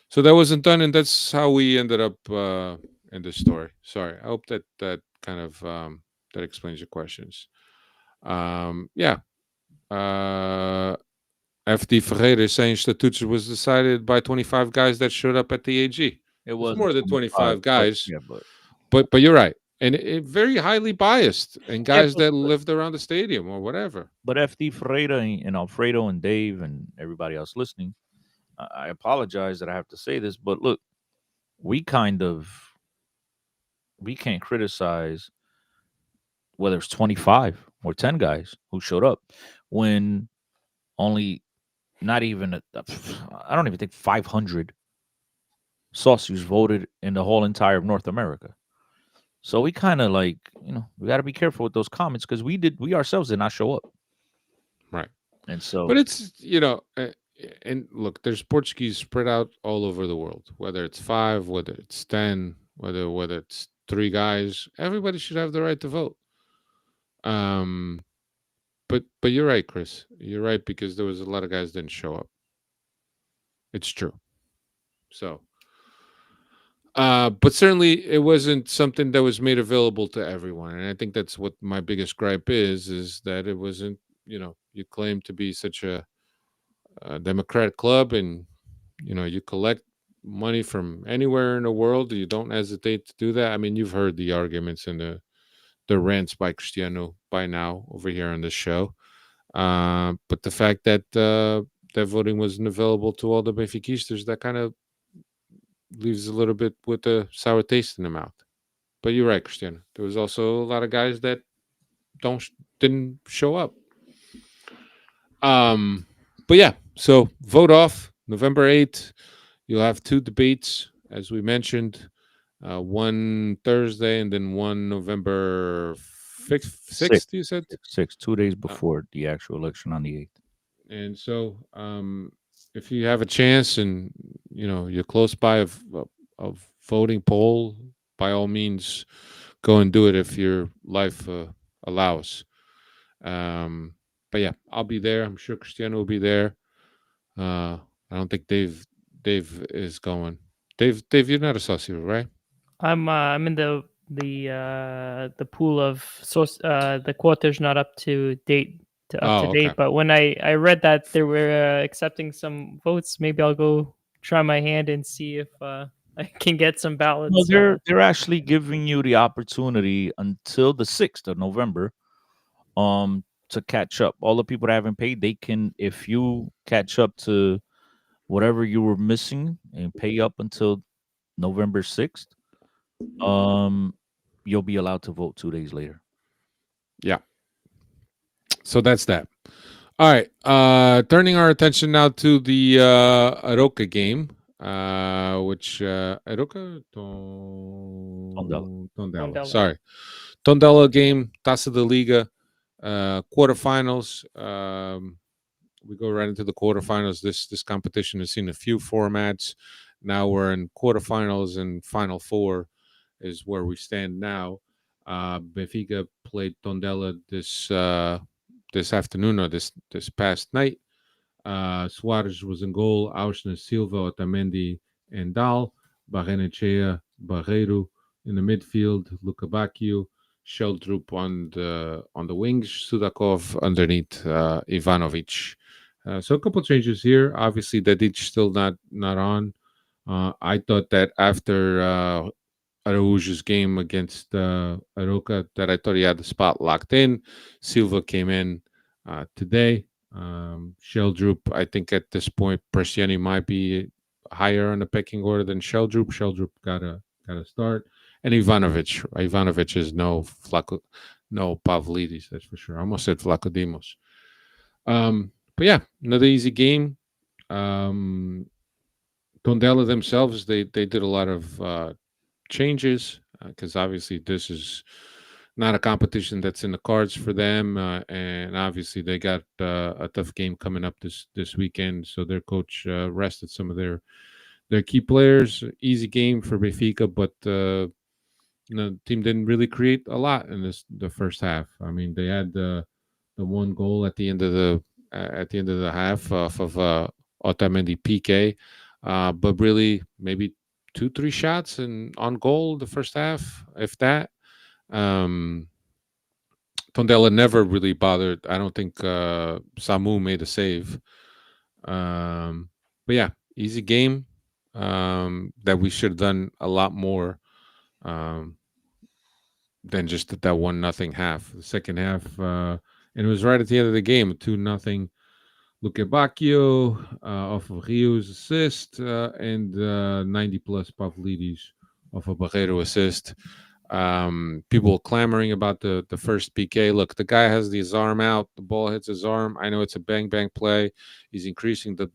So that wasn't done, and that's how we ended up in this story. Sorry, I hope that kind of that explains your questions. Yeah. Uh, FD Ferreira saying Statuts was decided by 25 guys that showed up at the AG. It It's wasn't more than 25, 25 guys, yeah, but but you're right. And very highly biased and yeah, guys that lived around the stadium or whatever. but FD Ferreira and Alfredo and Dave and everybody else listening, I apologize that I have to say this, but look, we kind of we can't criticize whether it's 25 or 10 guys who showed up when only not even I don't even think 500 Sauciers voted in the whole entire of North America. So we kind of like, we got to be careful with those comments because we ourselves did not show up. Right. And so, But it's, and look, there's Portuguese spread out all over the world, whether it's five, whether it's 10, whether it's three guys, everybody should have the right to vote. Um, but you're right, Chris. You're right because there was a lot of guys that didn't show up. It's true. So, but certainly it wasn't something that was made available to everyone, and I think that's what my biggest gripe is that it wasn't. You claim to be such a democratic club, and you collect money from anywhere in the world. You don't hesitate to do that. I mean, you've heard the arguments and the rants by Cristiano by now over here on this show. But the fact that that voting wasn't available to all the Benfiquistas, that kind of leaves a little bit with a sour taste in the mouth. But you're right, Cristiano. There was also a lot of guys that didn't show up. But yeah, so vote off November 8th. You'll have two debates, as we mentioned, one Thursday and then one November 6th, you said? 2 days Uh, before the actual election on the 8th. And so, if you have a chance and you're close by of voting poll, by all means, go and do it if your life allows. But yeah, I'll be there. I'm sure Cristiano will be there. I don't think Dave is going. Dave, you're not a socio, right? I'm in the the pool of the quota's not up to date Oh, okay. But when I read that they were accepting some votes, maybe I'll go try my hand and see if I can get some No, ballots. they're actually giving you the opportunity until the 6th of November to catch up. All the people that haven't paid, they can, if you catch up to whatever you were missing and pay up until November 6th, you'll be allowed to vote 2 days later. Yeah. So that's that. All right. Turning our attention now to the Aroca game, which Aroca Tondela. Tondela. Tondela. Sorry, Tondela game, Taça da Liga, quarterfinals. We go right into the quarterfinals. This competition has seen a few formats. Now we're in quarterfinals, and final four is where we stand now. Benfica played Tondela this afternoon, or this past night. Suarez was in goal, Ausnes, Silva, Otamendi, and Dal. Barrenechea, Barreiro in the midfield, Luka Bacchio, Sheldrup on the wings, Sudakov underneath Ivanovic. So a couple changes here. Obviously, Dedic still not on. I thought that after Araújo's game against Aroca, that I thought he had the spot locked in. Silva came in today. Sheldrup, I think at this point, Bresciani might be higher on the pecking order than Sheldrup. Sheldrup got a start, and Ivanovic. Ivanovic is no Pavlidis, that's for sure. I almost said Vlachodimos. But yeah, another easy game. Tondela themselves, they did a lot of changes because obviously this is not a competition that's in the cards for them, and obviously they got a tough game coming up this weekend. So their coach rested some of their key players. Easy game for Benfica, but the team didn't really create a lot in the first half. I mean, they had the one goal at the end of the half off of Otamendi PK, but really maybe 2-3 shots and on goal the first half, if that. Um, Tondela never really bothered. I don't think Samu made a save. But yeah, easy game that we should have done a lot more um, than just that 1-0 half. The second half, and it was right at the end of the game, 2-0. Luque Bacchio off of Rio's assist and 90 plus Pavlidis off of Barreiro assist. People clamoring about the first PK. Look, the guy has his arm out. The ball hits his arm. I know it's a bang bang play. He's increasing the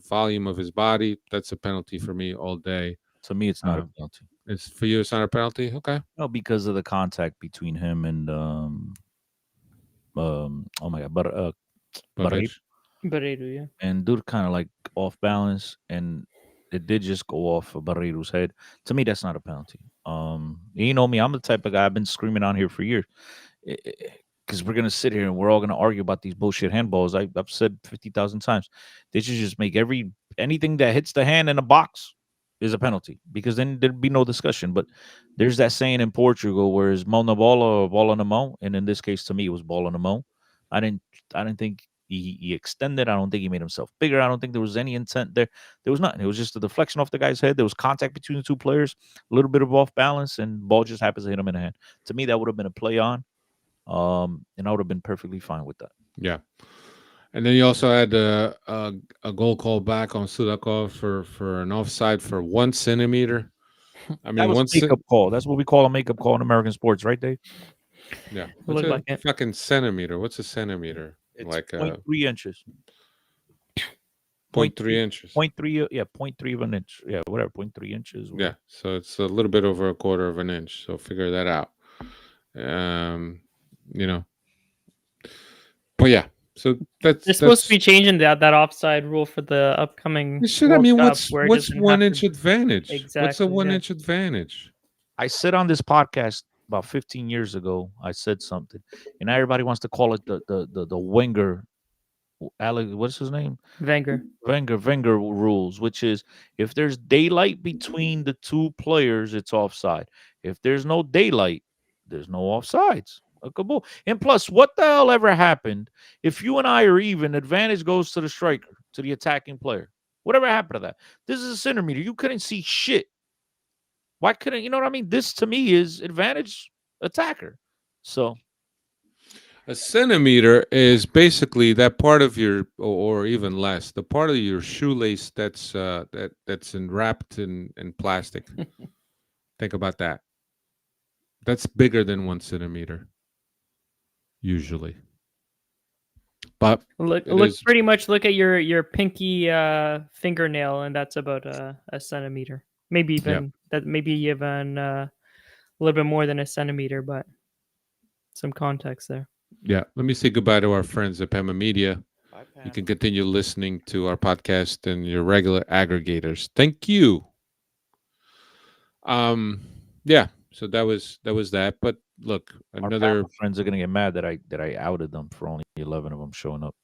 volume of his body. That's a penalty for me all day. To me, it's not a penalty. It's for you. It's not a penalty. Okay. No, because of the contact between him and oh my god, but Barreiro. Barreiro, yeah. and dude kind of like off balance, and it did just go off of Barreiro's head. To me, that's not a penalty. You know me, I'm the type of guy, I've been screaming on here for years, because we're gonna sit here and we're all gonna argue about these bullshit handballs. I've said 50,000 times, they should just make anything that hits the hand in a box is a penalty, because then there'd be no discussion. But there's that saying in Portugal where it's mão na bola or bola na mão, and in this case, to me, it was bola na mão. I didn't think he extended. I don't think he made himself bigger. I don't think there was any intent there. There was nothing. It was just a deflection off the guy's head. There was contact between the two players, a little bit of off balance, and ball just happens to hit him in the hand. To me, that would have been a play on, and I would have been perfectly fine with that. Yeah. And then you also had a goal call back on Sudakov for an offside for 1 centimeter. I mean, that was a makeup call. That's what we call a makeup call in American sports, right, Dave? Yeah. What's a fucking centimeter? What's a centimeter? It's like 0.3 inches. 0.3 inches. 0.3, yeah, 0.3 of an inch. Yeah, whatever, 0.3 inches. Whatever. Yeah, so it's a little bit over a quarter of an inch. So figure that out. You know. But yeah, so they're supposed to be changing that offside rule for the upcoming. I mean, what's 1 inch advantage? Exactly, what's a 1 inch advantage? I said on this podcast about 15 years ago, I said something, and now everybody wants to call it the Wenger Alex, what's his name? Wenger. Wenger rules, which is if there's daylight between the two players, it's offside. If there's no daylight, there's no offsides. Kaboom. And plus, what the hell ever happened if you and I are even? Advantage goes to the striker, to the attacking player. Whatever happened to that? This is a centimeter. You couldn't see shit. Why couldn't you know what I mean? This to me is advantage attacker. So A centimeter is basically that part of your, or even less, the part of your shoelace that's wrapped in plastic. Think about that. That's bigger than 1 centimeter, usually. But Look, it is, pretty much look at your pinky fingernail, and that's about a centimeter. Maybe even a little bit more than a centimeter, but some context there. yeah. Let me say goodbye to our friends at Pema Media. You can continue listening to our podcast and your regular aggregators. Thank you. Yeah. So that was that. But look, our another Panama friends are gonna get mad that I outed them for only 11 of them showing up.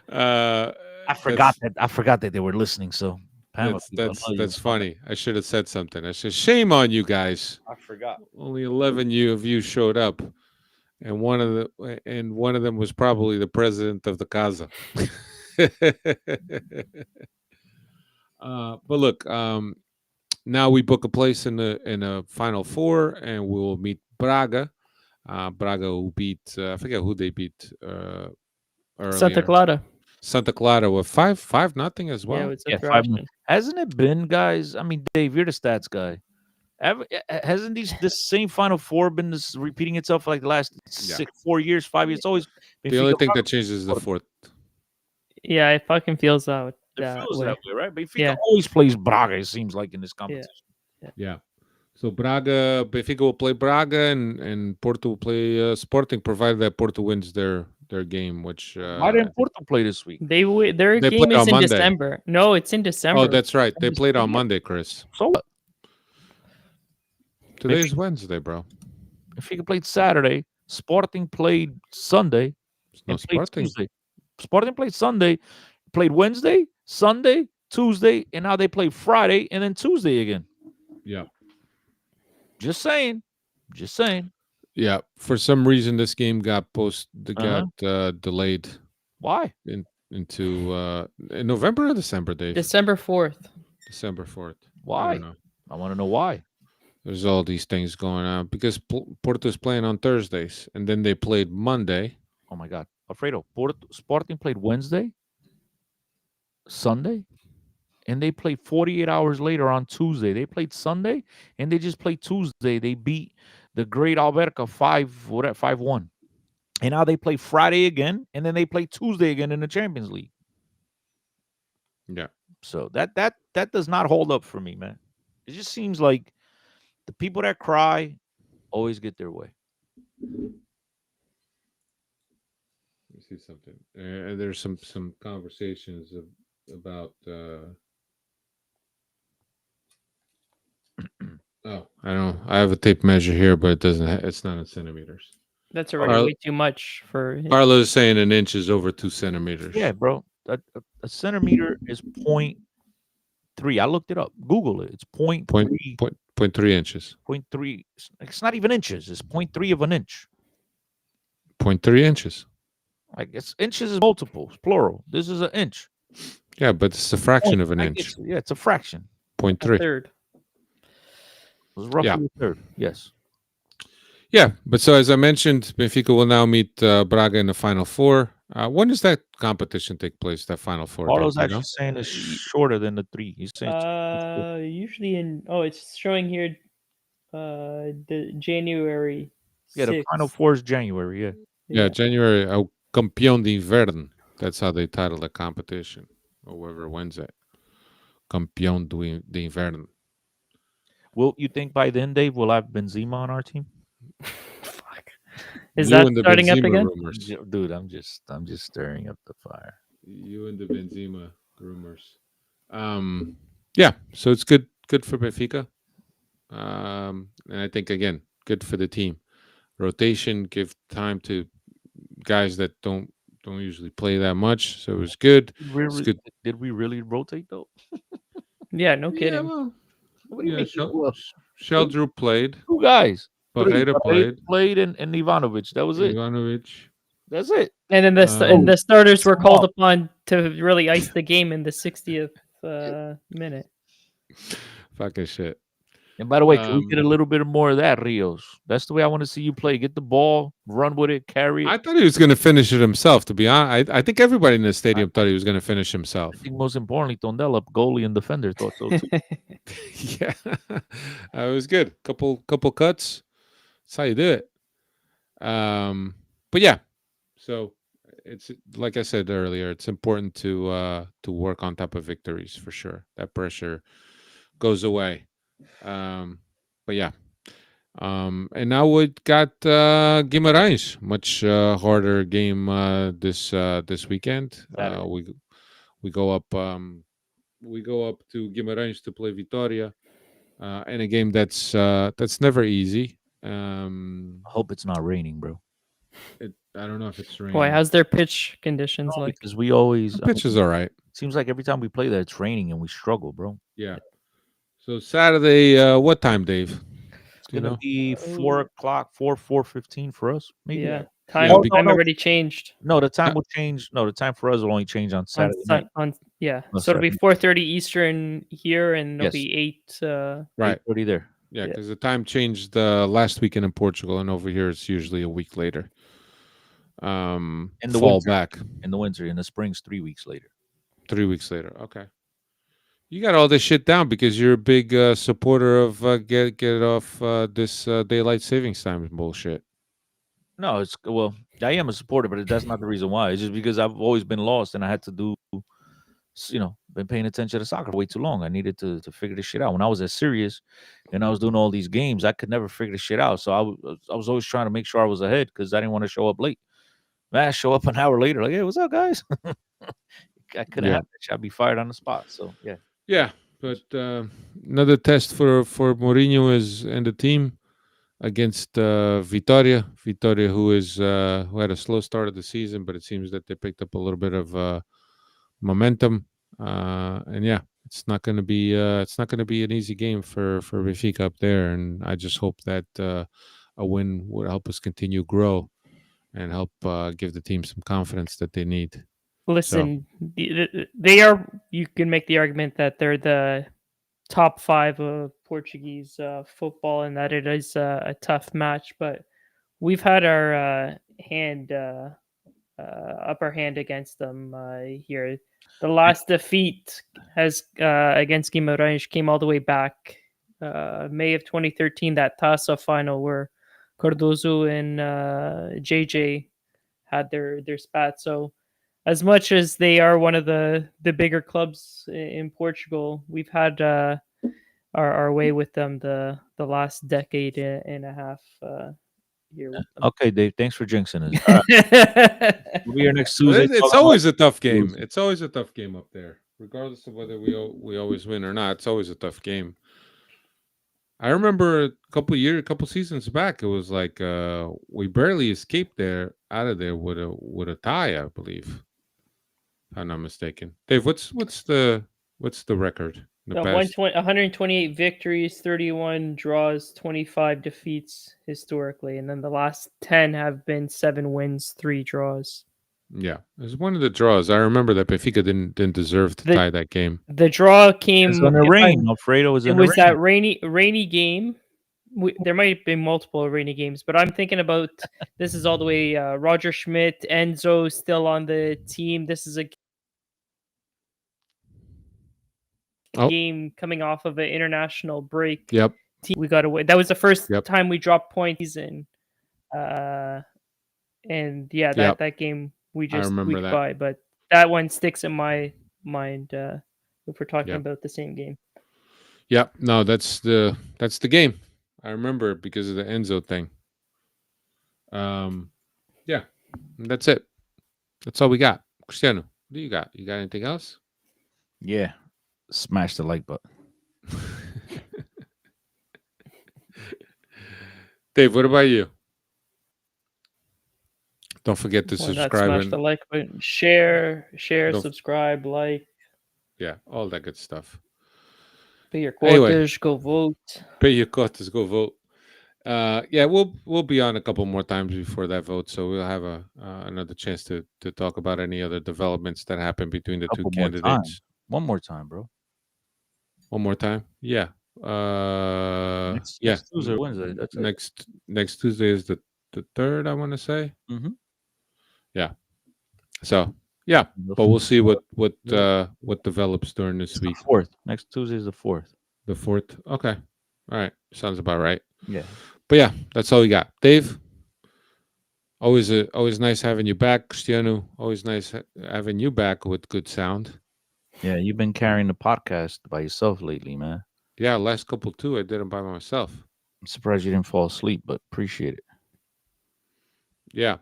I forgot that they were listening. So Panama, people, I love you. that's funny. I should have said something. I said, shame on you guys. I forgot. Only 11 of you showed up, and one of them was probably the president of the Casa. But look, now we book a place in a Final Four, and we'll meet Braga. Braga who beat I forget who they beat earlier. Santa Clara with 5-0 as well. Yeah, it's a Yeah, thrashing. hasn't it been, guys? I mean, Dave, you're the stats guy. Hasn't this same Final Four been repeating itself for like the last 4 years, 5 years? It's always The only thing that changes is the fourth. Yeah, it fucking feels that feels way. that way, right? Benfica always plays Braga, it seems like, in this competition. Yeah. So Benfica will play Braga, and Porto will play Sporting, provided that Porto wins their game. Which why didn't Porto play this week? Their game is in December. No, it's in December. Oh, that's right. They played on Monday, Chris. So what? Today's Wednesday, bro. Benfica played Saturday. Sporting played Sunday. No Sporting. Tuesday. Sporting played Sunday. Played Wednesday, Sunday, Tuesday, and now they play Friday and then Tuesday again. Yeah. Just saying. Yeah. For some reason, this game got delayed. Why? Into in November or December, Dave? December 4th. December 4th. Why? I don't know. I want to know why. There's all these things going on because Porto's playing on Thursdays, and then they played Monday. Oh my God, Alfredo! Sporting played Wednesday, Sunday, and they played 48 hours later on Tuesday. They played Sunday, and they just played Tuesday. They beat the Great Alberca 5-1, and now they play Friday again, and then they play Tuesday again in the Champions League. Yeah. So that does not hold up for me, man. It just seems like the people that cry always get their way. Let me see something. There's some conversations about. Oh, I don't know. I have a tape measure here, but it doesn't. It's not in centimeters. That's already way too much for. Carlos is saying an inch is over 2 centimeters. Yeah, bro. A centimeter is 0.3. I looked it up. Google it. It's 0.3 inches. 0.3. It's not even inches. It's 0.3 of an inch. 0.3 inches. I guess inches is multiple, it's plural. This is an inch. Yeah, but it's a fraction of an inch. It's a fraction. 0.3. A third. It was roughly a third. Yes. Yeah, but so as I mentioned, Benfica will now meet Braga in the Final Four. When does that competition take place? That Final Four? Carlos actually saying it's shorter than the 3. He's saying usually it's showing here the January. Yeah, the Final Four is January. Yeah, January. Campeón de Inverno. That's how they title the competition. Or whoever wins it. Campeón de Inverno. Will you think by then, Dave, we'll have Benzema on our team? Fuck. Is that starting up again? Rumors. Dude, I'm just stirring up the fire. You and the Benzema rumors. Yeah, so it's good for Benfica. And I think again, good for the team. rotation, give time to guys that don't usually play that much. So it was good. It's good. Did we really rotate though? Yeah, no Yeah, kidding. well, What do you yeah. mean? Well, Sheldrew played. two guys. Three. Barrera Barrera played. played and Ivanovic. That was it. Ivanovic. That's it. And then Um, the starters were Come called on. upon to really ice the game in the 60th minute. Fucking shit. And by the way, can we get a Um, little bit more of that, Rios? That's the way I want to see you play. Get the ball, run with it, carry it. I thought he was going to finish it himself. To be honest, I think everybody in the stadium thought he was going to finish I himself. think most importantly, Tondela, goalie and defender, thought so too. Yeah, it was good. Couple cuts. That's how you do it. But yeah, so it's like I said earlier, it's important to work on top of victories for sure. That pressure goes away. But yeah. And now we got Guimarães, much harder game this weekend. We go up to Guimarães to play Vitória, in a game that's never easy. I hope it's not raining, bro. I don't know if it's raining. Boy, how's their pitch conditions like? Because we always The pitch is all right. seems like every time we play that it's raining and we struggle, bro. Yeah. So Saturday, what time, Dave? It's Do you gonna know? be 4:00, 4:15 for us. Maybe. Yeah, Yeah, time because- already changed. No, the time will change. No, the time for us will only change on On, Saturday night. yeah, No, so it'll be Saturday. 4:30 Eastern here, and it'll Yes. be 8. Right. 8:30 there. Yeah, Yeah. because the time changed last weekend in Portugal, and over here it's usually a week later. In the Fall winter. back In the winter, in the spring's 3 weeks later. 3 weeks later. Okay, you got all this shit down because you're a big supporter of get off this daylight savings time bullshit. No, it's well, I am a supporter, but that's not the reason why. It's just because I've always been lost and I had to do, been paying attention to soccer way too long. I needed to figure this shit out. When I was at Sirius and I was doing all these games, I could never figure this shit out. So I was always trying to make sure I was ahead because I didn't want to show up late. Man, I show up an hour later, like, hey, what's up, guys? I couldn't Yeah. have that shit. I'd be fired on the spot. So yeah. Yeah, but another test for Mourinho is and the team against Vitória. Vitória, who had a slow start of the season, but it seems that they picked up a little bit of momentum. And yeah, it's not going to be an easy game for Benfica up there. And I just hope that a win would help us continue grow and help give the team some confidence that they need. Listen, they are. You can make the argument that they're the top 5 of Portuguese football, and that it is a tough match. But we've had our upper hand against them here. The last defeat has against Guimarães came all the way back May of 2013. That Taça final where Cardoso and JJ had their spat. So, as much as they are one of the bigger clubs in Portugal, we've had our way with them the last decade and a half here with them. Okay, Dave. Thanks for jinxing us. We'll be here next But Tuesday. it's talking always a tough game. losing. It's always a tough game up there, regardless of whether we always win or not. It's always a tough game. I remember a couple seasons back, it was like we barely escaped out of there with a tie, I believe. If I'm not mistaken. Dave, what's the record? In the past? 128 victories, 31 draws, 25 defeats historically, and then the last 10 have been 7 wins, 3 draws. Yeah, it was one of the draws. I remember that Benfica didn't deserve to tie that game. The draw came It's on the rain. Alfredo was It in was the rain. that rainy game. There might have been multiple rainy games, but I'm thinking about this is all the way Roger Schmidt, Enzo still on the team. This is a game coming off of an international break. Yep. We got away. That was the first Yep. time we dropped points in. And yeah, that game we just remember squeaked that. by, but that one sticks in my mind if we're talking Yep. about the same game. Yeah, no, that's the game. I remember it because of the Enzo thing. Yeah, that's it. That's all we got. Cristiano, what do you got? You got anything else? Yeah. Smash the like button. Dave, what about you? Don't forget to Why not subscribe smash the and like button? Share, don't, subscribe, like. yeah, all that good stuff. Pay your Anyway, quotas, go vote. pay your quotas, go vote. Yeah, we'll be on a couple more times before that vote, so we'll have another chance to talk about any other developments that happen between the two Couple more time. candidates. One more time, bro. One more time, yeah. Next Tuesday or Wednesday. That's it. Next Tuesday is the third, I want to say. Mhm. Yeah. So yeah, but we'll see what develops during this It's the week. 4th. Next Tuesday is the 4th. The fourth. Okay. All right. Sounds about right. Yeah. But yeah, that's all we got. Dave, always nice having you back. Cristiano, always nice having you back with good sound. Yeah, you've been carrying the podcast by yourself lately, man. Yeah, last couple too, I did them by myself. I'm surprised you didn't fall asleep, but appreciate it. Yeah.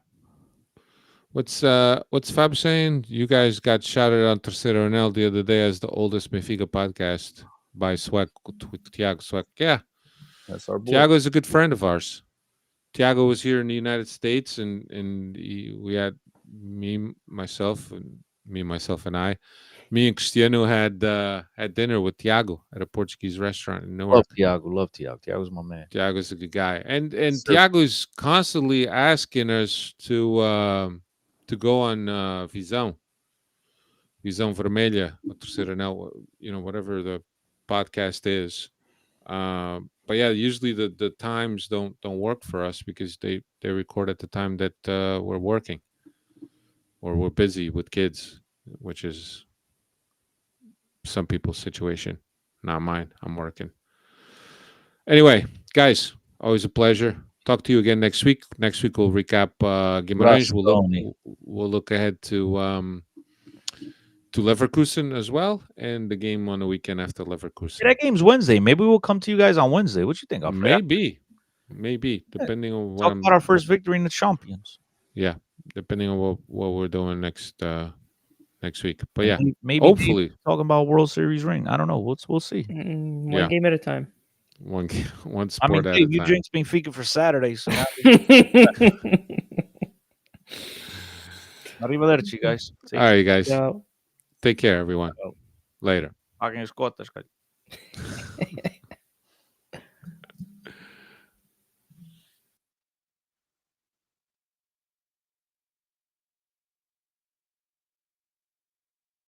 What's Fab saying? You guys got shouted on Terceiro Anel the other day as the oldest Benfica podcast by Swag with Tiago Swag. Yeah, That's our boy. Tiago is a good friend of ours. Tiago was here in the United States, and we had myself, and I. Me and Cristiano had dinner with Tiago at a Portuguese restaurant in Newark. Love Tiago. Love Tiago. Tiago's my man. Tiago's a good guy, and Sir. Tiago's constantly asking us to go on Visão Vermelha, or Terceira Anel, whatever the podcast is. But yeah, usually the times don't work for us because they record at the time that we're working or we're busy with kids, which is some people's situation, not mine. I'm working. Anyway, guys, always a pleasure. Talk to you again next week. Next week we'll recap Guimarães. We'll look ahead to Leverkusen as well, and the game on the weekend after Leverkusen. Yeah, that game's Wednesday. Maybe we'll come to you guys on Wednesday. What you think? Maybe, depending on what Talk about our first victory in the Champions. Yeah, depending on what we're doing next week. But yeah, maybe hopefully talking about World Series ring. I don't know. We'll see. One game at a time. One sport I mean, at Dave, a you time. drinks Benfica for Saturday, so now arrivederci, guys. All right, guys. Ciao. Take care, everyone. Later. Paguem as cotas, cara.